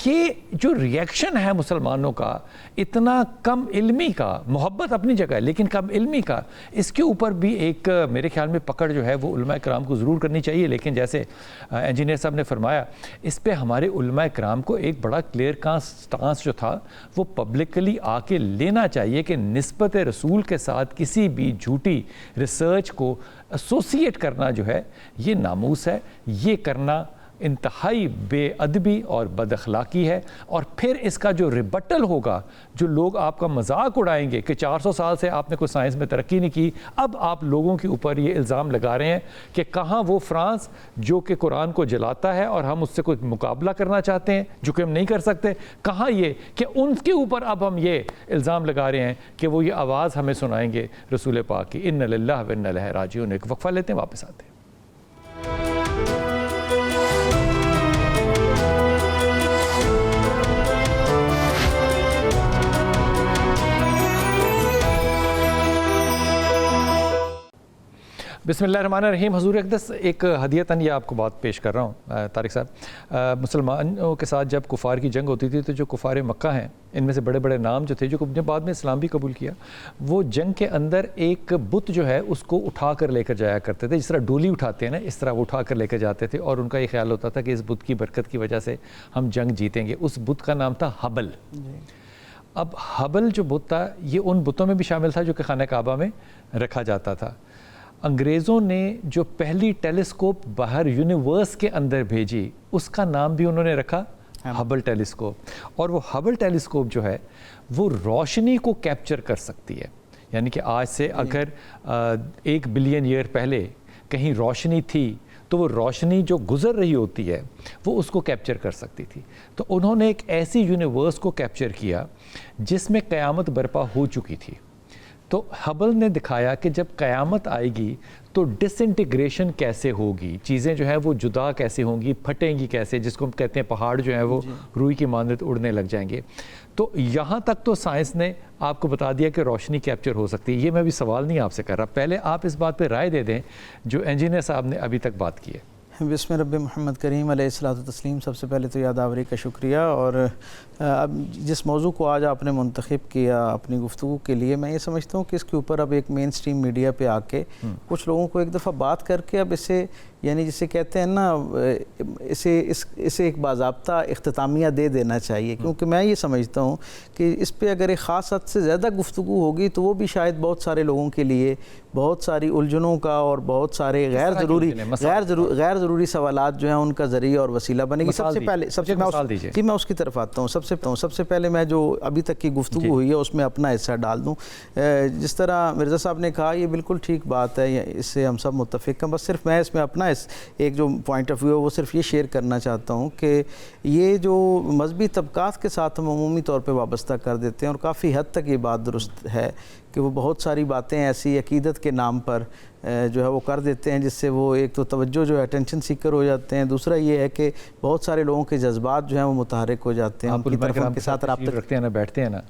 یہ جو ریئیکشن ہے مسلمانوں کا، اتنا کم علمی کا، محبت اپنی جگہ ہے لیکن کم علمی کا، اس کے اوپر بھی ایک میرے خیال میں پکڑ جو ہے وہ علماء کرام کو ضرور کرنی چاہیے. لیکن جیسے انجینئر صاحب نے فرمایا، اس پہ ہمارے علماء کرام کو ایک بڑا کلیئر سٹانس جو تھا وہ پبلکلی آ کے لینا چاہیے کہ نسبت رسول کے ساتھ کسی بھی جھوٹی ریسرچ کو ایسوسیٹ کرنا جو ہے یہ ناموس ہے، یہ کرنا انتہائی بے ادبی اور بد اخلاقی ہے. اور پھر اس کا جو ریبٹل ہوگا، جو لوگ آپ کا مذاق اڑائیں گے کہ 400 سال سے آپ نے کوئی سائنس میں ترقی نہیں کی، اب آپ لوگوں کے اوپر یہ الزام لگا رہے ہیں کہ کہاں وہ فرانس جو کہ قرآن کو جلاتا ہے اور ہم اس سے کوئی مقابلہ کرنا چاہتے ہیں جو کہ ہم نہیں کر سکتے، کہاں یہ کہ ان کے اوپر اب ہم یہ الزام لگا رہے ہیں کہ وہ یہ آواز ہمیں سنائیں گے رسول پاک کی. ان للہ و انا الیہ راجعون. ایک وقفہ لیتے ہیں، واپس آتے ہیں. بسم اللہ الرحمن الرحیم. حضور اقدس ایک ہدیتاً یہ آپ کو بات پیش کر رہا ہوں طارق صاحب. مسلمانوں کے ساتھ جب کفار کی جنگ ہوتی تھی تو جو کفار مکہ ہیں ان میں سے بڑے بڑے نام جو تھے جو بعد میں اسلام بھی قبول کیا، وہ جنگ کے اندر ایک بت جو ہے اس کو اٹھا کر لے کر جایا کرتے تھے. جس طرح ڈولی اٹھاتے ہیں نا، اس طرح وہ اٹھا کر لے کر جاتے تھے، اور ان کا یہ خیال ہوتا تھا کہ اس بت کی برکت کی وجہ سے ہم جنگ جیتیں گے. اس بت کا نام تھا حبل. اب حبل جو بت تھا یہ ان بتوں میں بھی شامل تھا جو کہ خانہ کعبہ میں رکھا جاتا تھا. انگریزوں نے جو پہلی ٹیلیسکوپ باہر یونیورس کے اندر بھیجی اس کا نام بھی انہوں نے رکھا ہبل ٹیلیسکوپ. اور وہ ہبل ٹیلیسکوپ جو ہے وہ روشنی کو کیپچر کر سکتی ہے. یعنی کہ آج سے اگر 1 بلین ایئر پہلے کہیں روشنی تھی تو وہ روشنی جو گزر رہی ہوتی ہے وہ اس کو کیپچر کر سکتی تھی. تو انہوں نے ایک ایسی یونیورس کو کیپچر کیا جس میں قیامت برپا ہو چکی تھی. تو ہبل نے دکھایا کہ جب قیامت آئے گی تو ڈس انٹیگریشن کیسے ہوگی، چیزیں جو ہیں وہ جدا کیسے ہوں گی، پھٹیں گی کیسے، جس کو ہم کہتے ہیں پہاڑ جو ہیں وہ روئی کی مانند اڑنے لگ جائیں گے. تو یہاں تک تو سائنس نے آپ کو بتا دیا کہ روشنی کیپچر ہو سکتی ہے. یہ میں بھی سوال نہیں آپ سے کر رہا، پہلے آپ اس بات پہ رائے دے دیں جو انجینئر صاحب نے ابھی تک بات کی ہے. بسم رب محمد کریم علیہ الصلوۃ والتسلیم۔ سب سے پہلے تو یادآوری کا شکریہ، اور اب جس موضوع کو آج آپ نے منتخب کیا اپنی گفتگو کے لیے، میں یہ سمجھتا ہوں کہ اس کے اوپر اب ایک مین سٹریم میڈیا پہ آ کے کچھ لوگوں کو ایک دفعہ بات کر کے اب اسے، یعنی جسے کہتے ہیں نا، اسے ایک باضابطہ اختتامیہ دے دینا چاہیے، کیونکہ میں یہ سمجھتا ہوں کہ اس پہ اگر ایک خاص حد سے زیادہ گفتگو ہوگی تو وہ بھی شاید بہت سارے لوگوں کے لیے بہت ساری الجھنوں کا اور بہت سارے غیر ضروری سوالات جو ہیں ان کا ذریعہ اور وسیلہ بنے گی۔ سب سے میں اس کی طرف آتا ہوں۔ سب سے پہلے میں جو ابھی تک کی گفتگو ہوئی ہے اس میں اپنا حصہ ڈال دوں۔ جس طرح مرزا صاحب نے کہا، یہ بالکل ٹھیک بات ہے، اس سے ہم سب متفق ہیں، بس صرف میں اس میں اپنا ایک جو پوائنٹ آف ویو ہے وہ صرف یہ شیئر کرنا چاہتا ہوں کہ یہ جو مذہبی طبقات کے ساتھ ہم عمومی طور پہ وابستہ کر دیتے ہیں، اور کافی حد تک یہ بات درست ہے کہ وہ بہت ساری باتیں ایسی عقیدت کے نام پر جو ہے وہ کر دیتے ہیں، جس سے وہ ایک تو توجہ جو ہے اٹینشن سیکر ہو جاتے ہیں، دوسرا یہ ہے کہ بہت سارے لوگوں کے جذبات جو ہیں وہ متحرک ہو جاتے ہیں، ان کی طرف ان کے ساتھ رابطہ رکھتے ہیں نا، بیٹھتے ہیں نا،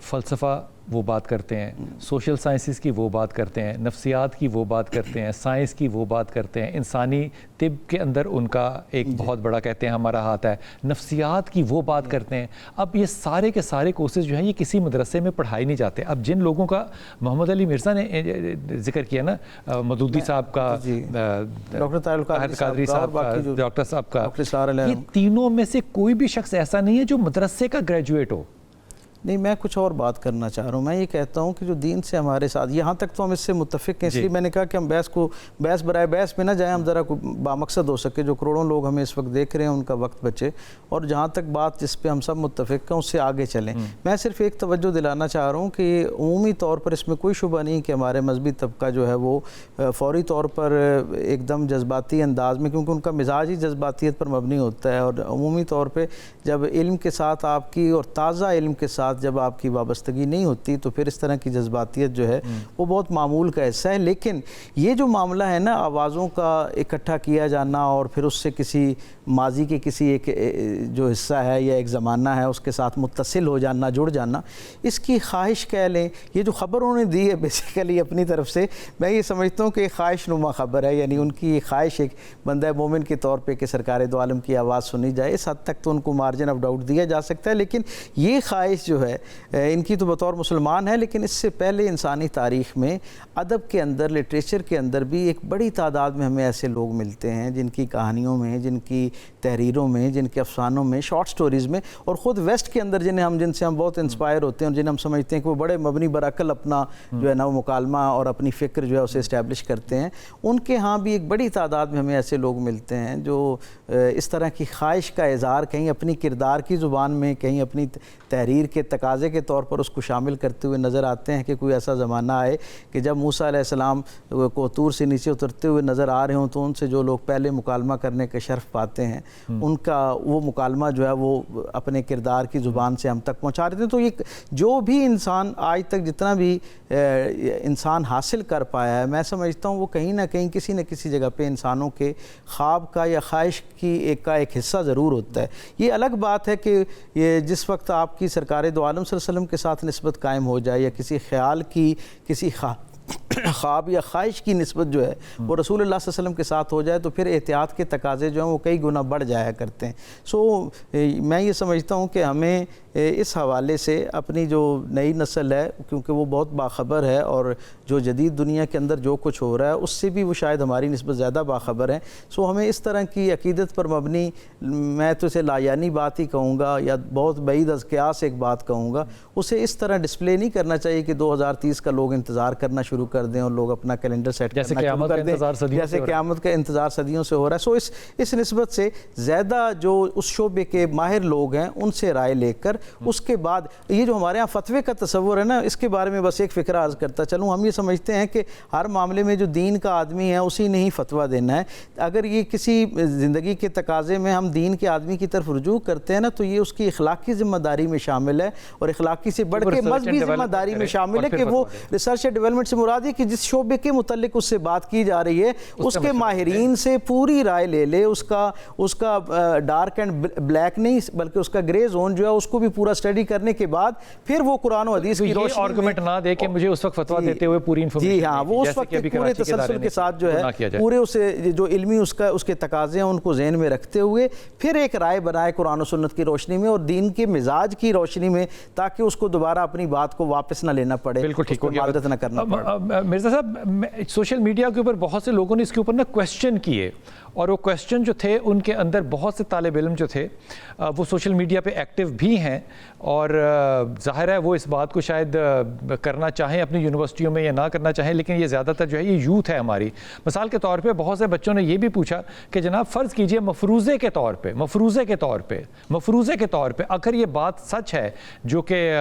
فلسفہ وہ بات کرتے ہیں، سوشل سائنسز کی وہ بات کرتے ہیں، نفسیات کی وہ بات کرتے ہیں، سائنس کی وہ بات کرتے ہیں، انسانی طب کے اندر ان کا ایک بہت بڑا کہتے ہیں ہمارا ہاتھ ہے، نفسیات کی وہ بات کرتے ہیں۔ اب یہ سارے کے سارے کورسز جو ہیں یہ کسی مدرسے میں پڑھائی نہیں جاتے۔ اب جن لوگوں کا محمد علی مرزا نے ذکر کیا نا، مودودی صاحب کا، ڈاکٹر طاہر القادری صاحب کا، ڈاکٹر صاحب کا، یہ یہ تینوں میں سے کوئی بھی شخص ایسا نہیں ہے جو مدرسے کا گریجویٹ ہو۔ نہیں، میں کچھ اور بات کرنا چاہ رہا ہوں۔ میں یہ کہتا ہوں کہ جو دین سے ہمارے ساتھ، یہاں تک تو ہم اس سے متفق ہیں، اس لیے میں نے کہا کہ ہم بحث برائے بحث میں نہ جائیں، ہم ذرا بامقصد ہو سکے، جو کروڑوں لوگ ہمیں اس وقت دیکھ رہے ہیں ان کا وقت بچے، اور جہاں تک بات جس پہ ہم سب متفق ہیں اس سے آگے چلیں۔ میں صرف ایک توجہ دلانا چاہ رہا ہوں کہ عمومی طور پر اس میں کوئی شبہ نہیں کہ ہمارے مذہبی طبقہ جو ہے وہ فوری طور پر ایک دم جذباتی انداز میں، کیونکہ ان کا مزاج ہی جذباتیت پر مبنی ہوتا ہے، اور عمومی طور پہ جب علم کے ساتھ آپ کی، اور تازہ علم کے ساتھ جب آپ کی وابستگی نہیں ہوتی، تو پھر اس طرح کی جذباتیت جو ہے وہ بہت معمول کا حصہ ہے۔ لیکن یہ جو معاملہ ہے نا، آوازوں کا اکٹھا کیا جانا اور پھر اس سے کسی ماضی کے کسی ایک جو حصہ ہے یا ایک زمانہ ہے اس کے ساتھ متصل ہو جانا، جڑ جانا، اس کی خواہش کہہ لیں، یہ جو خبر انہوں نے دی ہے بیسیکلی اپنی طرف سے، میں یہ سمجھتا ہوں کہ ایک خواہش نما خبر ہے، یعنی ان کی خواہش ایک بندہ مومن کے طور پہ کہ سرکار دو عالم کی آواز سنی جائے، اس حد تک تو ان کو مارجن آف ڈاؤٹ دیا جا سکتا ہے۔ لیکن یہ خواہش جو ہے ان کی تو بطور مسلمان ہے، لیکن اس سے پہلے انسانی تاریخ میں ادب کے اندر، لٹریچر کے اندر بھی ایک بڑی تعداد میں ہمیں ایسے لوگ ملتے ہیں جن کی کہانیوں میں، جن کی تحریروں میں، جن کے افسانوں میں، شارٹ سٹوریز میں، اور خود ویسٹ کے اندر جن سے ہم بہت انسپائر ہوتے ہیں اور جنہیں ہم سمجھتے ہیں کہ وہ بڑے مبنی برعقل اپنا جو ہے نا وہ مکالمہ اور اپنی فکر جو ہے اسے اسٹیبلش کرتے ہیں، ان کے ہاں بھی ایک بڑی تعداد میں ہمیں ایسے لوگ ملتے ہیں جو اس طرح کی خواہش کا اظہار کہیں اپنی کردار کی زبان میں، کہیں اپنی تحریر کے تقاضے کے طور پر اس کو شامل کرتے ہوئے نظر آتے ہیں کہ کوئی ایسا زمانہ آئے کہ جب موسیٰ علیہ السلام کو طور سے نیچے اترتے ہوئے نظر آ رہے ہوں، تو ان سے جو لوگ پہلے مکالمہ کرنے کا شرف پاتے ہیں ان کا وہ مکالمہ جو ہے وہ اپنے کردار کی زبان سے ہم تک پہنچا رہے تھے۔ تو یہ جو بھی انسان آج تک جتنا بھی انسان حاصل کر پایا ہے، میں سمجھتا ہوں وہ کہیں نہ کہیں کسی نہ کسی جگہ پہ انسانوں کے خواب کا یا خواہش کی ایک حصہ ضرور ہوتا ہے۔ یہ الگ بات ہے کہ یہ جس وقت آپ کی سرکار دو عالم صلی اللہ علیہ وسلم کے ساتھ نسبت قائم ہو جائے، یا کسی خیال کی، کسی خواب یا خواہش کی نسبت جو ہے وہ رسول اللہ صلی اللہ علیہ وسلم کے ساتھ ہو جائے، تو پھر احتیاط کے تقاضے جو ہیں وہ کئی گنا بڑھ جایا کرتے ہیں۔ میں یہ سمجھتا ہوں کہ ہمیں اس حوالے سے اپنی جو نئی نسل ہے، کیونکہ وہ بہت باخبر ہے اور جو جدید دنیا کے اندر جو کچھ ہو رہا ہے اس سے بھی وہ شاید ہماری نسبت زیادہ باخبر ہیں، ہمیں اس طرح کی عقیدت پر مبنی، میں تو اسے لایانی بات ہی کہوں گا یا بہت بعید از قیاس ایک بات کہوں گا، اسے اس طرح ڈسپلے نہیں کرنا چاہیے کہ 2030 کا لوگ انتظار کرنا شروع کر دیں اور لوگ اپنا کیلنڈر سیٹ کرنا شروع کر دیں، جیسے قیامت کا انتظار صدیوں سے ہو رہا ہے۔ اس نسبت سے زیادہ جو اس شعبے کے ماہر لوگ ہیں ان سے رائے لے کر، اس کے بعد یہ جو ہمارے ہاں فتوے کا تصور ہے نا، اس کے بارے میں بس ایک فکرہ عرض کرتا چلوں۔ ہم یہ سمجھتے ہیں کہ ہر معاملے میں جو دین کا آدمی ہے اسی نے ہی فتویٰ دینا ہے۔ اگر یہ کسی زندگی کے تقاضے میں ہم دین کے آدمی کی طرف رجوع کرتے ہیں نا، تو یہ اس کی اخلاقی ذمہ داری میں شامل ہے، اور اخلاقی سے بڑھ کے مذہبی ذمہ داری میں شامل ہے کہ وہ ریسرچ اینڈ ڈیولپمنٹ سے مراد ہے کہ جس شعبے کے متعلق اس سے بات کی جا رہی ہے اس کے ماہرین سے پوری رائے لے لے، اس کا ڈارک اینڈ بلیک نہیں بلکہ اس کا گرے زون جو ہے اس کو بھی پورا اسٹڈی کرنے کے بعد پھر وہ قرآن و حدیث کی روشنی آرگومنٹ نہ دے کہ مجھے اس وقت فتویٰ دیتے ہوئے پوری انفارمیشن. جی ہاں، وہ اس وقت پورے تسلسل کے ساتھ جو ہے پورے اسے جو علمی اس کے تقاضے ہیں ان کو ذہن میں رکھتے ہوئے پھر ایک رائے بنائے قرآن و سنت کی روشنی میں اور دین کے مزاج کی روشنی میں، تاکہ اس کو دوبارہ اپنی بات کو واپس نہ لینا پڑے، بالکل ٹھیک ہو گیا. معاندت نہ کرنا پڑے. مرزا صاحب، سوشل میڈیا کے اوپر بہت سے لوگوں نے اس کے اوپر نا کویسچن کیے، اور وہ کویسچن جو تھے ان کے اندر بہت سے طالب علم جو تھے وہ سوشل میڈیا پہ ایکٹیو بھی ہیں، اور ظاہر ہے وہ اس بات کو شاید کرنا چاہیں اپنی یونیورسٹیوں میں یا نہ کرنا چاہیں، لیکن یہ زیادہ تر جو ہے یہ یوتھ ہے ہماری. مثال کے طور پہ بہت سے بچوں نے یہ بھی پوچھا کہ جناب فرض کیجئے مفروضے کے طور پہ اگر یہ بات سچ ہے جو کہ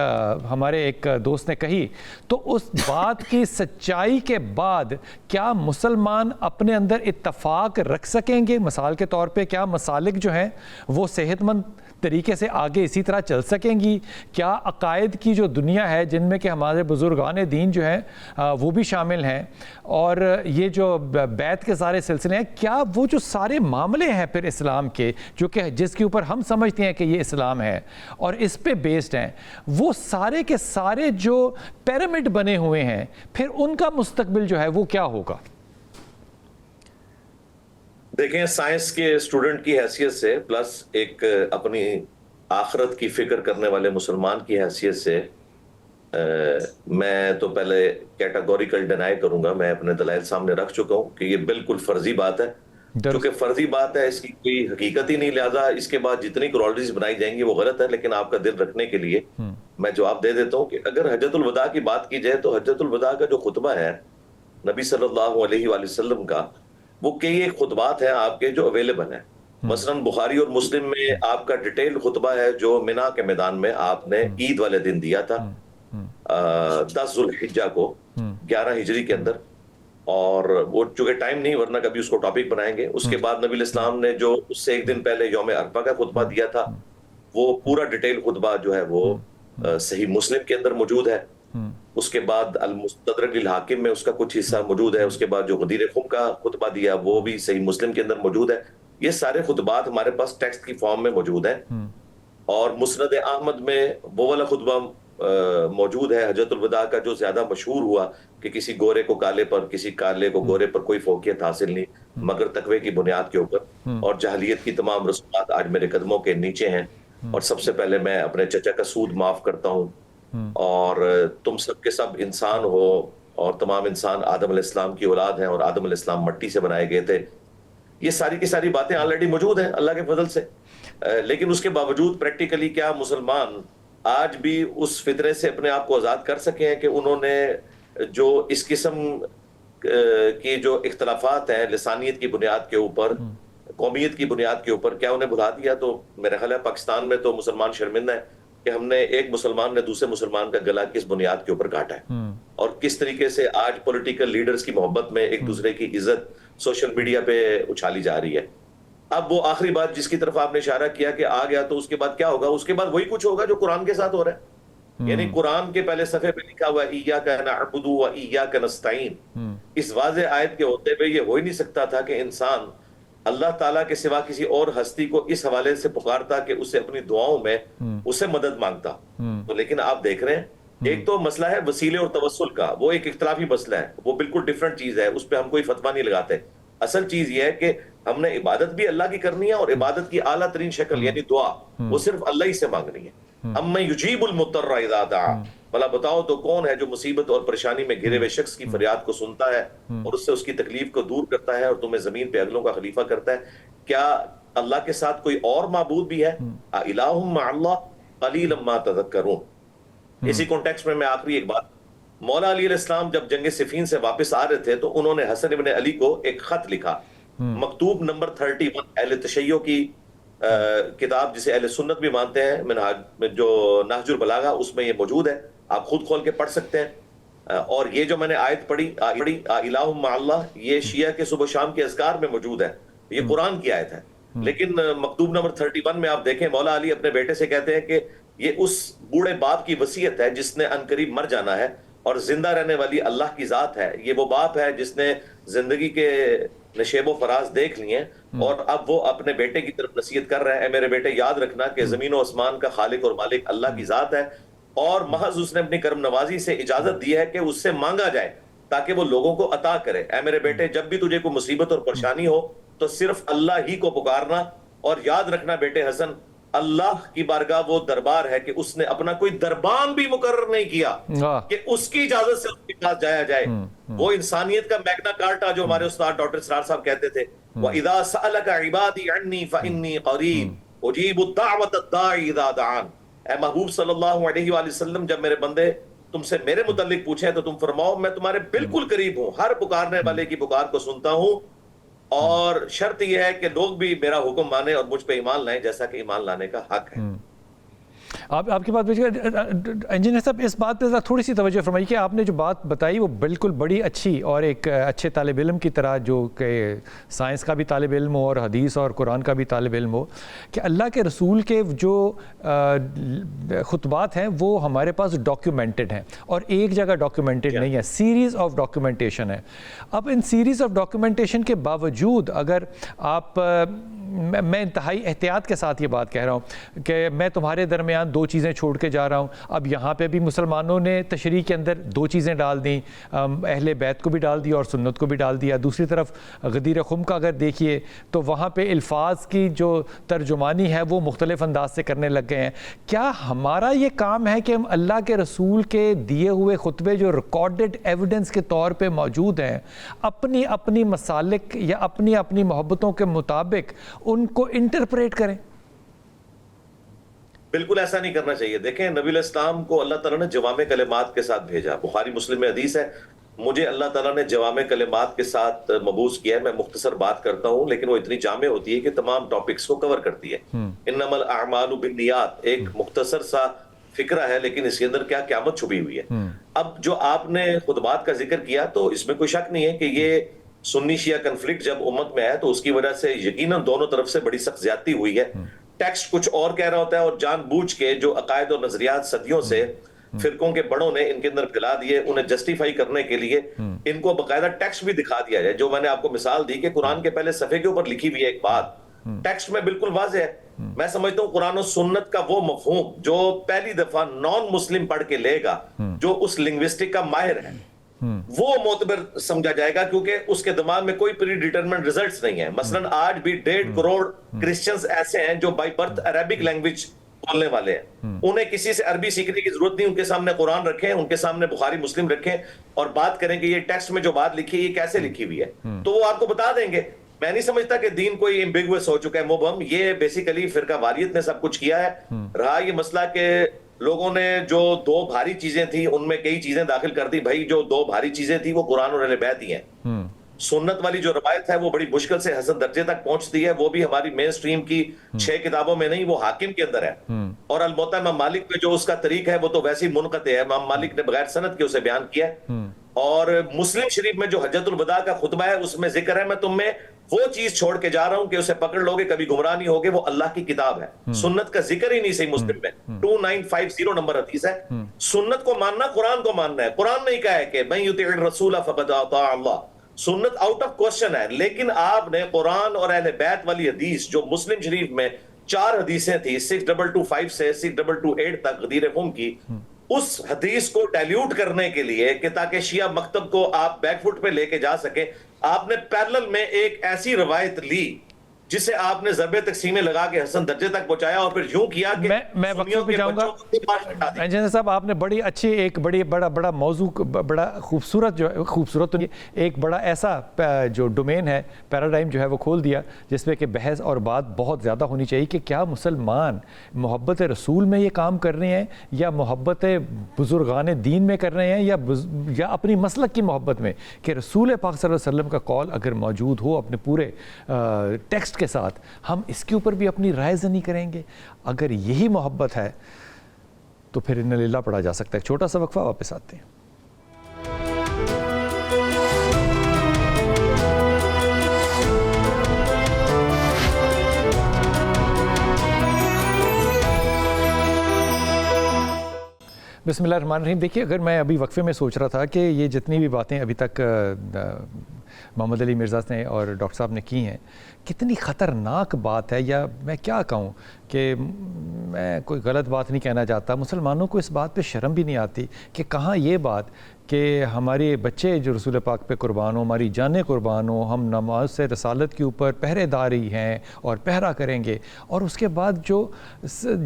ہمارے ایک دوست نے کہی، تو اس بات کی سچائی کے بعد کیا مسلمان اپنے اندر اتفاق رکھ سکیں گے؟ مثال کے طور پہ کیا مسالک جو ہیں وہ صحت مند طریقے سے آگے اسی طرح چل سکیں گی؟ کیا عقائد کی جو دنیا ہے جن میں کہ ہمارے بزرگان دین جو ہیں وہ بھی شامل ہیں، اور یہ جو بیعت کے سارے سلسلے ہیں، کیا وہ جو سارے معاملے ہیں پھر اسلام کے جو کہ جس کے اوپر ہم سمجھتے ہیں کہ یہ اسلام ہے اور اس پہ بیسڈ ہیں، وہ سارے کے سارے جو پیرامڈ بنے ہوئے ہیں، پھر ان کا مستقبل جو ہے وہ کیا ہوگا؟ دیکھیں، سائنس کے اسٹوڈنٹ کی حیثیت سے پلس ایک اپنی آخرت کی فکر کرنے والے مسلمان کی حیثیت سے میں تو پہلے کیٹاگوریکل ڈینائی کروں گا. میں اپنے دلائل سامنے رکھ چکا ہوں کہ یہ بالکل فرضی بات ہے. چونکہ فرضی بات ہے، اس کی کوئی حقیقت ہی نہیں، لہذا اس کے بعد جتنی کرالوجیز بنائی جائیں گی وہ غلط ہے. لیکن آپ کا دل رکھنے کے لیے میں جواب دے دیتا ہوں کہ اگر حجۃ الوداع کی بات کی جائے تو حجۃ الوداع کا جو خطبہ ہے نبی صلی اللہ علیہ وآلہ وسلم کا، وہ کئی ایک خطبات ہیں آپ کے جو اویلیبل ہیں. مثلاً بخاری اور مسلم میں آپ کا ڈیٹیل خطبہ ہے جو منا کے میدان میں آپ نے عید والے دن دیا تھا 10 ذوالحجہ کو 11 ہجری کے اندر. اور وہ چونکہ ٹائم نہیں، ورنہ کبھی اس کو ٹاپک بنائیں گے. اس کے بعد نبی الاسلام نے جو اس سے ایک دن پہلے یوم عرفہ کا خطبہ دیا تھا، وہ پورا ڈیٹیل خطبہ جو ہے وہ صحیح مسلم کے اندر موجود ہے. اس کے بعد المستدرک للحاکم میں اس کا کچھ حصہ موجود ہے. اس کے بعد جو غدیر خم کا خطبہ دیا وہ بھی صحیح مسلم کے اندر موجود ہے. یہ سارے خطبات ہمارے پاس ٹیکسٹ کی فارم میں موجود ہیں. اور مسند احمد میں وہ والا خطبہ موجود ہے حجۃ الوداع کا جو زیادہ مشہور ہوا کہ کسی گورے کو کالے پر، کسی کالے کو گورے پر کوئی فوقیت حاصل نہیں مگر تقوی کی بنیاد کے اوپر، اور جاہلیت کی تمام رسومات آج میرے قدموں کے نیچے ہیں. اور سب سے پہلے میں اپنے چچا کا سود معاف کرتا ہوں، اور تم سب کے سب انسان ہو، اور تمام انسان آدم علیہ السلام کی اولاد ہیں، اور آدم علیہ السلام مٹی سے بنائے گئے تھے. یہ ساری کی ساری باتیں آلریڈی موجود ہیں اللہ کے فضل سے. لیکن اس کے باوجود پریکٹیکلی کیا مسلمان آج بھی اس فطرے سے اپنے آپ کو آزاد کر سکے ہیں کہ انہوں نے جو اس قسم کی جو اختلافات ہیں لسانیت کی بنیاد کے اوپر، قومیت کی بنیاد کے اوپر، کیا انہیں بھلا دیا؟ تو میرا خیال ہے پاکستان میں تو مسلمان شرمندہ ہے کہ ہم نے ایک مسلمان نے دوسرے مسلمان کا گلا کس بنیاد کے اوپر کاٹا ہے، اور کس طریقے سے آج پولیٹیکل لیڈرز کی محبت میں ایک دوسرے کی عزت سوشل میڈیا پہ اچھالی جا رہی ہے. اب وہ آخری بات جس کی طرف آپ نے اشارہ کیا کہ آ گیا تو اس کے بعد کیا ہوگا؟ اس کے بعد وہی کچھ ہوگا جو قرآن کے ساتھ ہو رہا ہے. یعنی قرآن کے پہلے صفحے پہ لکھا ہوا ایاک نعبد و ایاک نستعین. اس واضح آیت کے ہوتے ہوئے یہ ہو ہی نہیں سکتا تھا کہ انسان اللہ تعالیٰ کے سوا کسی اور ہستی کو اس حوالے سے پکارتا کہ اسے اپنی دعاؤں میں اسے مدد مانگتا. تو لیکن آپ دیکھ رہے ہیں ایک تو مسئلہ ہے وسیلے اور توسل کا، وہ ایک اختلافی مسئلہ ہے، وہ بالکل ڈیفرنٹ چیز ہے، اس پہ ہم کوئی فتویٰ نہیں لگاتے. اصل چیز یہ ہے کہ ہم نے عبادت بھی اللہ کی کرنی ہے، اور عبادت کی اعلیٰ ترین شکل یعنی دعا وہ صرف اللہ ہی سے مانگنی ہے. اَمَّن یُجِیبُ الْمُضْطَرَّ اِذَا دَعَاهُ، بھلا بتاؤ تو کون ہے جو مصیبت اور پریشانی میں گھرے ہوئے شخص کی فریاد کو سنتا ہے اور اس سے اس کی تکلیف کو دور کرتا ہے اور تمہیں زمین پہ اگلوں کا خلیفہ کرتا ہے. کیا اللہ کے ساتھ کوئی اور معبود بھی ہے؟ اِلَٰهٌ مَّعَ اللَّهِ قَلِيلًا مَّا تَذَكَّرُونَ. اسی کانٹیکسٹ میں میں آخری ایک بات، مولا علی علیہ السلام جب جنگ صفین سے واپس آ رہے تھے تو انہوں نے حسن ابن علی کو ایک خط لکھا، مکتوب نمبر 31 اہل تشیع کی کتاب جسے اہل سنت بھی مانتے ہیں، منہاج جو نہج البلاغہ، اس میں یہ موجود ہے، آپ خود کھول کے پڑھ سکتے ہیں. اور یہ جو میں نے آیت پڑھی الہ مع اللہ، یہ شیعہ کے صبح شام کے اذکار میں موجود ہے، یہ قرآن کی آیت ہے. لیکن مکتوب نمبر 31 میں آپ دیکھیں مولا علی اپنے بیٹے سے کہتے ہیں کہ یہ اس بوڑھے باپ کی وصیت ہے جس نے عنقریب مر جانا ہے، اور زندہ رہنے والی اللہ کی ذات ہے. یہ وہ باپ ہے جس نے زندگی کے نشیب و فراز دیکھ لیے، اور اب وہ اپنے بیٹے کی طرف نصیحت کر رہے ہیں، اے میرے بیٹے یاد رکھنا کہ زمین و آسمان کا خالق اور مالک اللہ کی ذات ہے، اور محض اس نے اپنی کرم نوازی سے اجازت دی ہے کہ اس سے مانگا جائے تاکہ وہ لوگوں کو عطا کرے. اے میرے بیٹے, جب بھی تجھے کوئی مصیبت اور پریشانی ہو تو صرف اللہ ہی کو پکارنا, اور یاد رکھنا بیٹے حسن, اللہ کی بارگاہ وہ دربار ہے کہ اس نے اپنا کوئی دربان بھی مقرر نہیں کیا کہ اس کی اجازت سے اس کے پاس جایا جائے. وہ انسانیت کا میگنا کارٹا جو ہمارے استاد ڈاکٹر اسرار صاحب کہتے تھے, وَإِذَا سَأَلَكَ عِبَادِي عَنِّي فَإِنِّي قَرِيبٌ أُجِيبُ الدَّعْوَةَ الدَّاعِ إِذَا دَعَانِ. اے محبوب صلی اللہ علیہ وآلہ وسلم, جب میرے بندے تم سے میرے متعلق پوچھیں تو تم فرماؤ میں تمہارے بالکل قریب ہوں, ہر پکارنے والے کی پکار کو سنتا ہوں, اور شرط یہ ہے کہ لوگ بھی میرا حکم مانے اور مجھ پہ ایمان لائیں جیسا کہ ایمان لانے کا حق ہے. آپ کی بات انجینئر صاحب اس بات پہ تھوڑی سی توجہ فرمائیے کہ آپ نے جو بات بتائی وہ بالکل بڑی اچھی, اور ایک اچھے طالب علم کی طرح جو کہ سائنس کا بھی طالب علم ہو اور حدیث اور قرآن کا بھی طالب علم ہو, کہ اللہ کے رسول کے جو خطبات ہیں وہ ہمارے پاس ڈاکیومنٹڈ ہیں, اور ایک جگہ ڈاکیومنٹڈ نہیں ہے, سیریز آف ڈاکیومنٹیشن ہے. اب ان سیریز آف ڈاکیومنٹیشن کے باوجود اگر آپ, میں انتہائی احتیاط کے ساتھ یہ بات کہہ رہا ہوں کہ میں تمہارے درمیان دو چیزیں چھوڑ کے جا رہا ہوں. اب یہاں پہ بھی مسلمانوں نے تشریح کے اندر دو چیزیں ڈال دیں, اہل بیت کو بھی ڈال دیا اور سنت کو بھی ڈال دیا. دوسری طرف غدیر خم کا اگر دیکھیے تو وہاں پہ الفاظ کی جو ترجمانی ہے وہ مختلف انداز سے کرنے لگ گئے ہیں. کیا ہمارا یہ کام ہے کہ ہم اللہ کے رسول کے دیے ہوئے خطبے جو ریکارڈڈ ایویڈنس کے طور پہ موجود ہیں اپنی اپنی مسالک یا اپنی اپنی محبتوں کے مطابق ان کو انٹرپریٹ کریں؟ بالکل ایسا نہیں کرنا چاہیے. دیکھیں, نبی علیہ السلام کو اللہ تعالیٰ نے جوامع کلمات کے ساتھ بھیجا. بخاری مسلم میں حدیث ہے, مجھے اللہ تعالیٰ نے جوامع کلمات کے ساتھ مبعوث کیا ہے. میں مختصر بات کرتا ہوں لیکن وہ اتنی جامع ہوتی ہے کہ تمام ٹاپکس کو کور کرتی ہے. انما الاعمال بالنیات ایک مختصر سا فکرہ ہے لیکن اس کے اندر کیا قیامت چھپی ہوئی ہے. اب جو آپ نے خطبات کا ذکر کیا تو اس میں کوئی شک نہیں ہے کہ یہ سنی شیعہ کنفلکٹ جب امت میں ہے تو اس کی وجہ سے یقیناً دونوں طرف سے بڑی سخت زیادتی ہوئی ہے. ٹیکسٹ کچھ اور کہہ رہا ہوتا ہے, اور جان بوجھ کے جو عقائد اور نظریات صدیوں سے فرقوں کے بڑوں نے ان کے اندر پھیلا دیے, انہیں جسٹیفائی کرنے کے لیے ان کو باقاعدہ ٹیکسٹ بھی دکھا دیا جائے. جو میں نے آپ کو مثال دی کہ قرآن کے پہلے صفحے کے اوپر لکھی ہوئی ہے ایک بات, ٹیکسٹ میں بالکل واضح ہے. میں سمجھتا ہوں قرآن و سنت کا وہ مفہوم جو پہلی دفعہ نان مسلم پڑھ کے لے گا, جو اس لنگوسٹک کا ماہر ہے, وہ معتبر سمجھا جائے گا, کیونکہ اس کے دماغ میں کوئی پری ڈیٹرمنٹ ریزلٹس نہیں ہے. مثلا آج بھی 1.5 کروڑ کرسچنز ایسے ہیں جو بائی برتھ عربک لینگویج بولنے والے ہیں. انہیں کسی سے عربی سیکھنے کی ضرورت نہیں, ان کے سامنے قرآن رکھیں, ان کے سامنے بخاری مسلم رکھیں اور بات کریں کہ یہ ٹیکسٹ میں جو بات لکھی ہے یہ کیسے لکھی ہوئی ہے, تو وہ آپ کو بتا دیں گے. میں نہیں سمجھتا کہ دین کوئی ایمبیگوس ہو چکا ہے, مبہم. یہ بیسیکلی فرقہ واریت نے سب کچھ کیا ہے. رہا یہ مسئلہ کہ لوگوں نے جو دو بھاری چیزیں تھیں ان میں کئی چیزیں داخل کر دی. بھائی جو دو بھاری چیزیں تھیں وہ قرآن اور اہل بیت ہی ہیں. سنت والی جو روایت ہے وہ بڑی مشکل سے حسن درجے تک پہنچتی ہے, وہ بھی ہماری مین سٹریم کی 6 کتابوں میں نہیں, وہ حاکم کے اندر ہے. اور الموطا امام مالک میں جو اس کا طریق ہے وہ تو ویسے ہی منقطع ہے, امام مالک نے بغیر سند کے اسے بیان کیا ہے. اور مسلم شریف میں جو حجت الوداع کا خطبہ ہے اس میں ذکر ہے, میں تم میں وہ چیز چھوڑ کے جا رہا ہوں کہ اسے پکڑ لوگے کبھی گمراہ نہیں ہوگے, وہ اللہ کی کتاب ہے. سنت کا ذکر ہی نہیں صحیح مسلم میں, 2950 نمبر حدیث ہے. سنت کو ماننا قرآن کو ماننا ہے. قرآن نے کہا ہے کہ من یطع الرسول فقد اطاع اللہ. سنت آؤٹ آف کوشچن ہے, لیکن آپ نے قرآن اور اہل بیت والی حدیث جو مسلم شریف میں 4 حدیثیں تھی 6225 سے 6228 تک غدیر خم کی, اس حدیث کو ڈائلیوٹ کرنے کے لیے کہ تاکہ شیعہ مکتب کو آپ بیک فٹ پہ لے کے جا سکیں, آپ نے پیرلل میں ایک ایسی روایت لی جسے آپ نے ضرب تقسیمیں لگا کے حسن درجے تک پہنچایا, اور پھر یوں کیا کہ میں وقفے پہ جاؤں گا. انجینئر صاحب آپ نے بڑی اچھی ایک بڑا موضوع, بڑا خوبصورت جو ہے, خوبصورت تو ایک بڑا ایسا جو ڈومین ہے, پیراڈائم جو ہے وہ کھول دیا جس پہ کہ بحث اور بات بہت زیادہ ہونی چاہیے کہ کیا مسلمان محبت رسول میں یہ کام کر رہے ہیں یا محبت بزرگان دین میں کر رہے ہیں یا اپنی مسلک کی محبت میں, کہ رسول پاک صلی اللہ علیہ وسلم کا قول اگر موجود ہو اپنے پورے ٹیکسٹ کے ساتھ, ہم اس کے اوپر بھی اپنی رائے زنی کریں گے. اگر یہی محبت ہے تو پھر ان للہ پڑھا جا سکتا ہے. ایک چھوٹا سا وقفہ, واپس آتے ہیں. بسم اللہ الرحمن الرحیم. دیکھیے, اگر میں ابھی وقفے میں سوچ رہا تھا کہ یہ جتنی بھی باتیں ابھی تک محمد علی مرزا نے اور ڈاکٹر صاحب نے کی ہیں, کتنی خطرناک بات ہے, یا میں کیا کہوں کہ میں کوئی غلط بات نہیں کہنا چاہتا, مسلمانوں کو اس بات پہ شرم بھی نہیں آتی کہ کہاں یہ بات کہ ہمارے بچے جو رسول پاک پہ قربان ہوں، ہماری جانیں قربان ہوں، ہم نماز سے رسالت کے اوپر پہرے داری ہیں اور پہرا کریں گے، اور اس کے بعد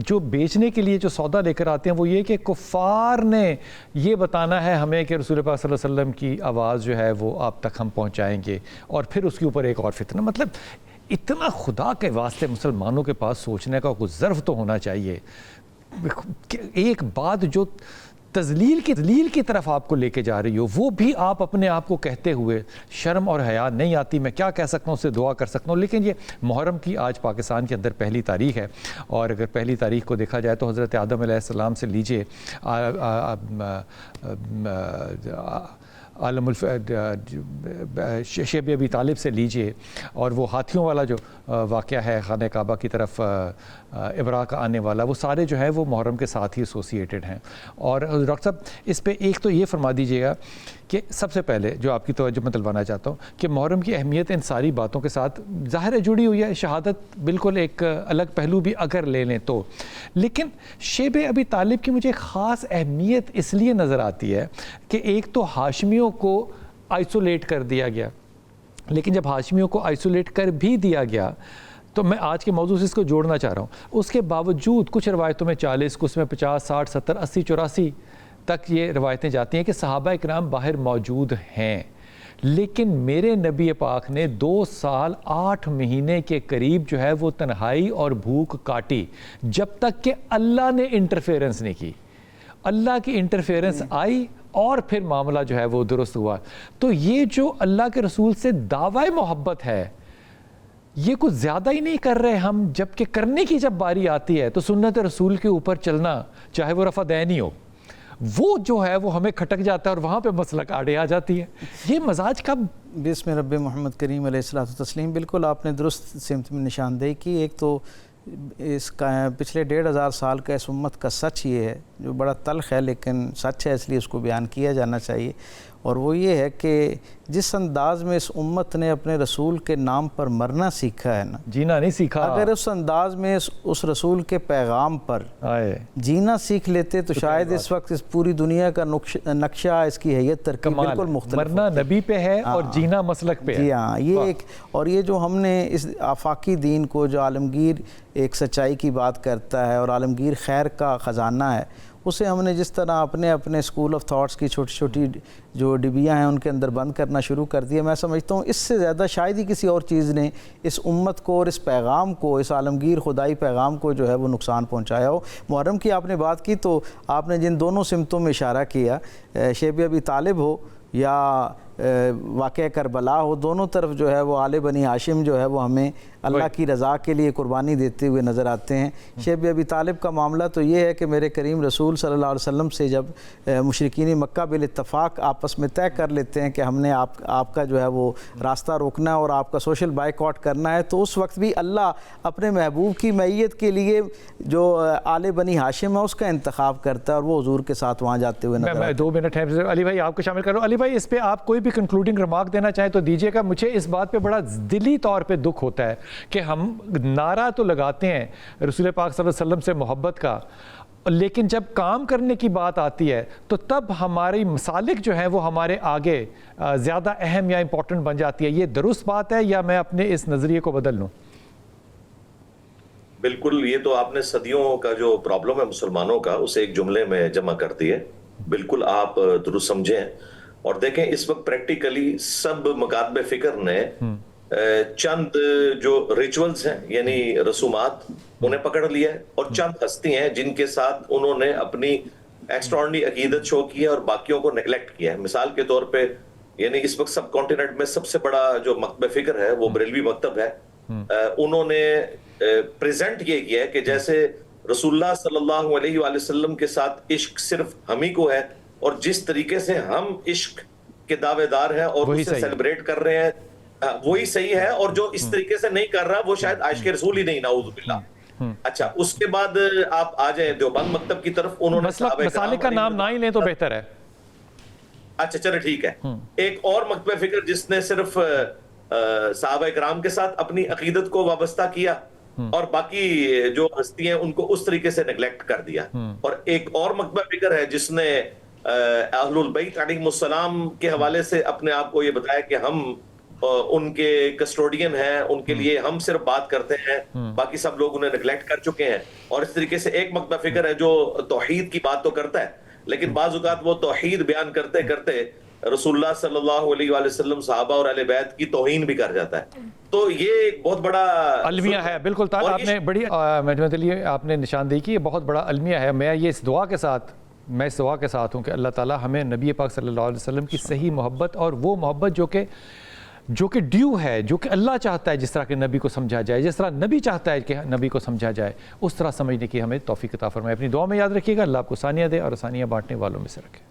جو بیچنے کے لیے جو سودا لے کر آتے ہیں وہ یہ کہ کفار نے یہ بتانا ہے ہمیں کہ رسول پاک صلی اللہ علیہ وسلم کی آواز جو ہے وہ آپ تک ہم پہنچائیں گے، اور پھر اس کے اوپر ایک اور فتنہ. مطلب اتنا خدا کے واسطے مسلمانوں کے پاس سوچنے کا کوئی ظرف تو ہونا چاہیے. ایک بات جو تذلیل کی طرف آپ کو لے کے جا رہی ہو، وہ بھی آپ اپنے آپ کو کہتے ہوئے شرم اور حیا نہیں آتی. میں کیا کہہ سکتا ہوں، اسے دعا کر سکتا ہوں. لیکن یہ محرم کی آج پاکستان کے اندر پہلی تاریخ ہے، اور اگر پہلی تاریخ کو دیکھا جائے تو حضرت آدم علیہ السلام سے لیجئے، شیب ابی طالب سے لیجئے، اور وہ ہاتھیوں والا جو واقعہ ہے خانہ کعبہ کی طرف ابراق آنے والا، وہ سارے جو ہیں وہ محرم کے ساتھ ہی ایسوسیٹڈ ہیں. اور ڈاکٹر صاحب اس پہ ایک تو یہ فرما دیجئے گا کہ سب سے پہلے جو آپ کی توجہ میں دلوانا چاہتا ہوں کہ محرم کی اہمیت ان ساری باتوں کے ساتھ ظاہر ہے جڑی ہوئی ہے، شہادت بالکل ایک الگ پہلو بھی اگر لے لیں تو، لیکن شیب ابی طالب کی مجھے ایک خاص اہمیت اس لیے نظر آتی ہے کہ ایک تو ہاشمیوں کو آئسولیٹ کر دیا گیا، لیکن جب ہاشمیوں کو آئسولیٹ کر بھی دیا گیا تو میں آج کے موضوع سے اس کو جوڑنا چاہ رہا ہوں، اس کے باوجود کچھ روایتوں میں 40، کچھ میں 50، 60، 70، 80، 84 تک یہ روایتیں جاتی ہیں کہ صحابہ اکرام باہر موجود ہیں، لیکن میرے نبی پاک نے 2 سال 8 مہینے کے قریب جو ہے وہ تنہائی اور بھوک کاٹی، جب تک کہ اللہ نے انٹرفیرنس نہیں کی. اللہ کی انٹرفیرنس آئی اور پھر معاملہ جو ہے وہ درست ہوا. تو یہ جو اللہ کے رسول سے دعوی محبت ہے، یہ کچھ زیادہ ہی نہیں کر رہے ہم، جبکہ کرنے کی جب باری آتی ہے تو سنت رسول کے اوپر چلنا، چاہے وہ رفع دینی ہو، وہ جو ہے وہ ہمیں کھٹک جاتا ہے اور وہاں پہ مسلک آڑے آ جاتی ہے. یہ مزاج کب؟ بسم رب محمد کریم علیہ الصلوۃ والتسلیم. بالکل آپ نے درست سمت میں نشاندہی کی. ایک تو اس کا پچھلے 1500 سال کا اس امت کا سچ یہ ہے جو بڑا تلخ ہے لیکن سچ ہے، اس لیے اس کو بیان کیا جانا چاہیے، اور وہ یہ ہے کہ جس انداز میں اس امت نے اپنے رسول کے نام پر مرنا سیکھا ہے نا، جینا نہیں سیکھا. اگر اس انداز میں اس رسول کے پیغام پر جینا سیکھ لیتے تو شاید اس وقت اس پوری دنیا کا نقشہ، اس کی حیت ترکیب بالکل مختلف. مرنا نبی پہ ہے اور جینا مسلک پہ ہے. جی ہاں، یہ ایک، اور یہ جو ہم نے اس آفاقی دین کو جو عالمگیر ایک سچائی کی بات کرتا ہے اور عالمگیر خیر کا خزانہ ہے، اسے ہم نے جس طرح اپنے اسکول آف تھاٹس کی چھوٹی چھوٹی جو ڈبیاں ہیں ان کے اندر بند کرنا شروع کر دیا. میں سمجھتا ہوں اس سے زیادہ شاید ہی کسی اور چیز نے اس امت کو اور اس پیغام کو، اس عالمگیر خدائی پیغام کو جو ہے وہ نقصان پہنچایا ہو. محرم کی آپ نے بات کی تو آپ نے جن دونوں سمتوں میں اشارہ کیا، شیب ابی طالب ہو یا واقعہ کربلا ہو، دونوں طرف جو ہے وہ آل بنی ہاشم جو ہے وہ ہمیں اللہ کی رضا کے لیے قربانی دیتے ہوئے نظر آتے ہیں. شیب ابی طالب کا معاملہ تو یہ ہے کہ میرے کریم رسول صلی اللہ علیہ وسلم سے جب مشرکین مکہ بالاتفاق آپس میں طے کر لیتے ہیں کہ ہم نے آپ کا جو ہے وہ راستہ روکنا ہے اور آپ کا سوشل بائیکاٹ کرنا ہے، تو اس وقت بھی اللہ اپنے محبوب کی معیت کے لیے جو آل بنی ہاشم ہے اس کا انتخاب کرتا ہے، اور وہ حضور کے ساتھ وہاں جاتے ہوئے نظر آتے ہیں. 2 منٹ ہے علی بھائی، آپ کو شامل کرو. علی بھائی اس پہ آپ کوئی بھی کنکلوڈنگ ریمارک دینا چاہیں تو دیجیے گا. مجھے اس بات پہ بڑا دلی طور پہ دکھ ہوتا ہے کہ ہم نعرہ تو لگاتے ہیں رسول پاک صلی اللہ علیہ وسلم سے محبت کا، لیکن جب کام کرنے کی بات آتی ہے تو تب ہماری مسالک جو ہیں وہ ہمارے آگے زیادہ اہم یا امپورٹنٹ بن جاتی ہے. یہ درست بات ہے یا میں اپنے اس نظریے کو بدل لوں؟ بالکل، یہ تو آپ نے صدیوں کا جو پرابلم ہے مسلمانوں کا اسے ایک جملے میں جمع کر دی ہے. بالکل آپ درست سمجھیں. اور دیکھیں اس وقت پریکٹیکلی سب مکاتب فکر نے چند جو ریچولز ہیں یعنی رسومات انہیں پکڑ لیا ہے، اور چند ہستی ہیں جن کے ساتھ انہوں نے اپنی ایکسٹراڈنری عقیدت شو کی ہے اور باقیوں کو نیگلیکٹ کیا ہے. مثال کے طور پہ یعنی اس وقت سب کانٹیننٹ میں سب سے بڑا جو مکتب فکر ہے وہ بریلوی مکتب ہے. انہوں نے پریزنٹ یہ کیا ہے کہ جیسے رسول اللہ صلی اللہ علیہ وآلہ وسلم کے ساتھ عشق صرف ہم ہی کو ہے، اور جس طریقے سے ہم عشق کے دعوے دار ہیں اور اسے سیلیبریٹ کر رہے ہیں وہی صحیح ہے، اور جو اس طریقے سے نہیں کر رہا وہ شاید عاشق رسول ہی نہیں، نعوذ باللہ. اچھا، اس کے بعد آپ آ جائیں دیوبند مکتب کی طرف. انہوں نے مسالک کا نام نہ ہی لیں تو بہتر ہے. اچھا چلے ٹھیک ہے. ایک اور مکتب فکر جس نے صرف صحابہ کرام کے ساتھ اپنی عقیدت کو وابستہ کیا اور باقی جو ہستی ہیں ان کو اس طریقے سے نیگلیکٹ کر دیا. اور ایک اور مکتب فکر ہے جس نے اہل بیت علیہم کے حوالے سے اپنے آپ کو یہ بتایا کہ ہم ان کے کسٹوڈین ہیں، ان کے لیے ہم صرف بات کرتے ہیں، باقی سب لوگ انہیں نیگلیکٹ کر چکے ہیں. اور اس طریقے سے ایک مکتب فکر ہے جو توحید کی بات تو کرتا ہے لیکن بعض اوقات وہ توحید بیان کرتے کرتے رسول اللہ صلی اللہ علیہ وآلہ وسلم، صحابہ اور اہل بیت کی توہین بھی کر جاتا ہے. تو یہ ایک بہت بڑا المیہ ہے. بالکل طاہر، آپ نے بڑی محمد علی آپ نے نشاندہی کی، یہ بہت بڑا المیہ ہے. میں اس دعا کے ساتھ ہوں کہ اللہ تعالی ہمیں نبی پاک صلی اللہ علیہ وسلم کی صحیح محبت، اور وہ محبت جو کہ ڈیو ہے، جو کہ اللہ چاہتا ہے جس طرح کہ نبی کو سمجھا جائے، جس طرح نبی چاہتا ہے کہ نبی کو سمجھا جائے، اس طرح سمجھنے کی ہمیں توفیق عطا فرمائے. اپنی دعا میں یاد رکھیے گا. اللہ آپ کو آسانیاں دے اور آسانیاں بانٹنے والوں میں سے رکھے.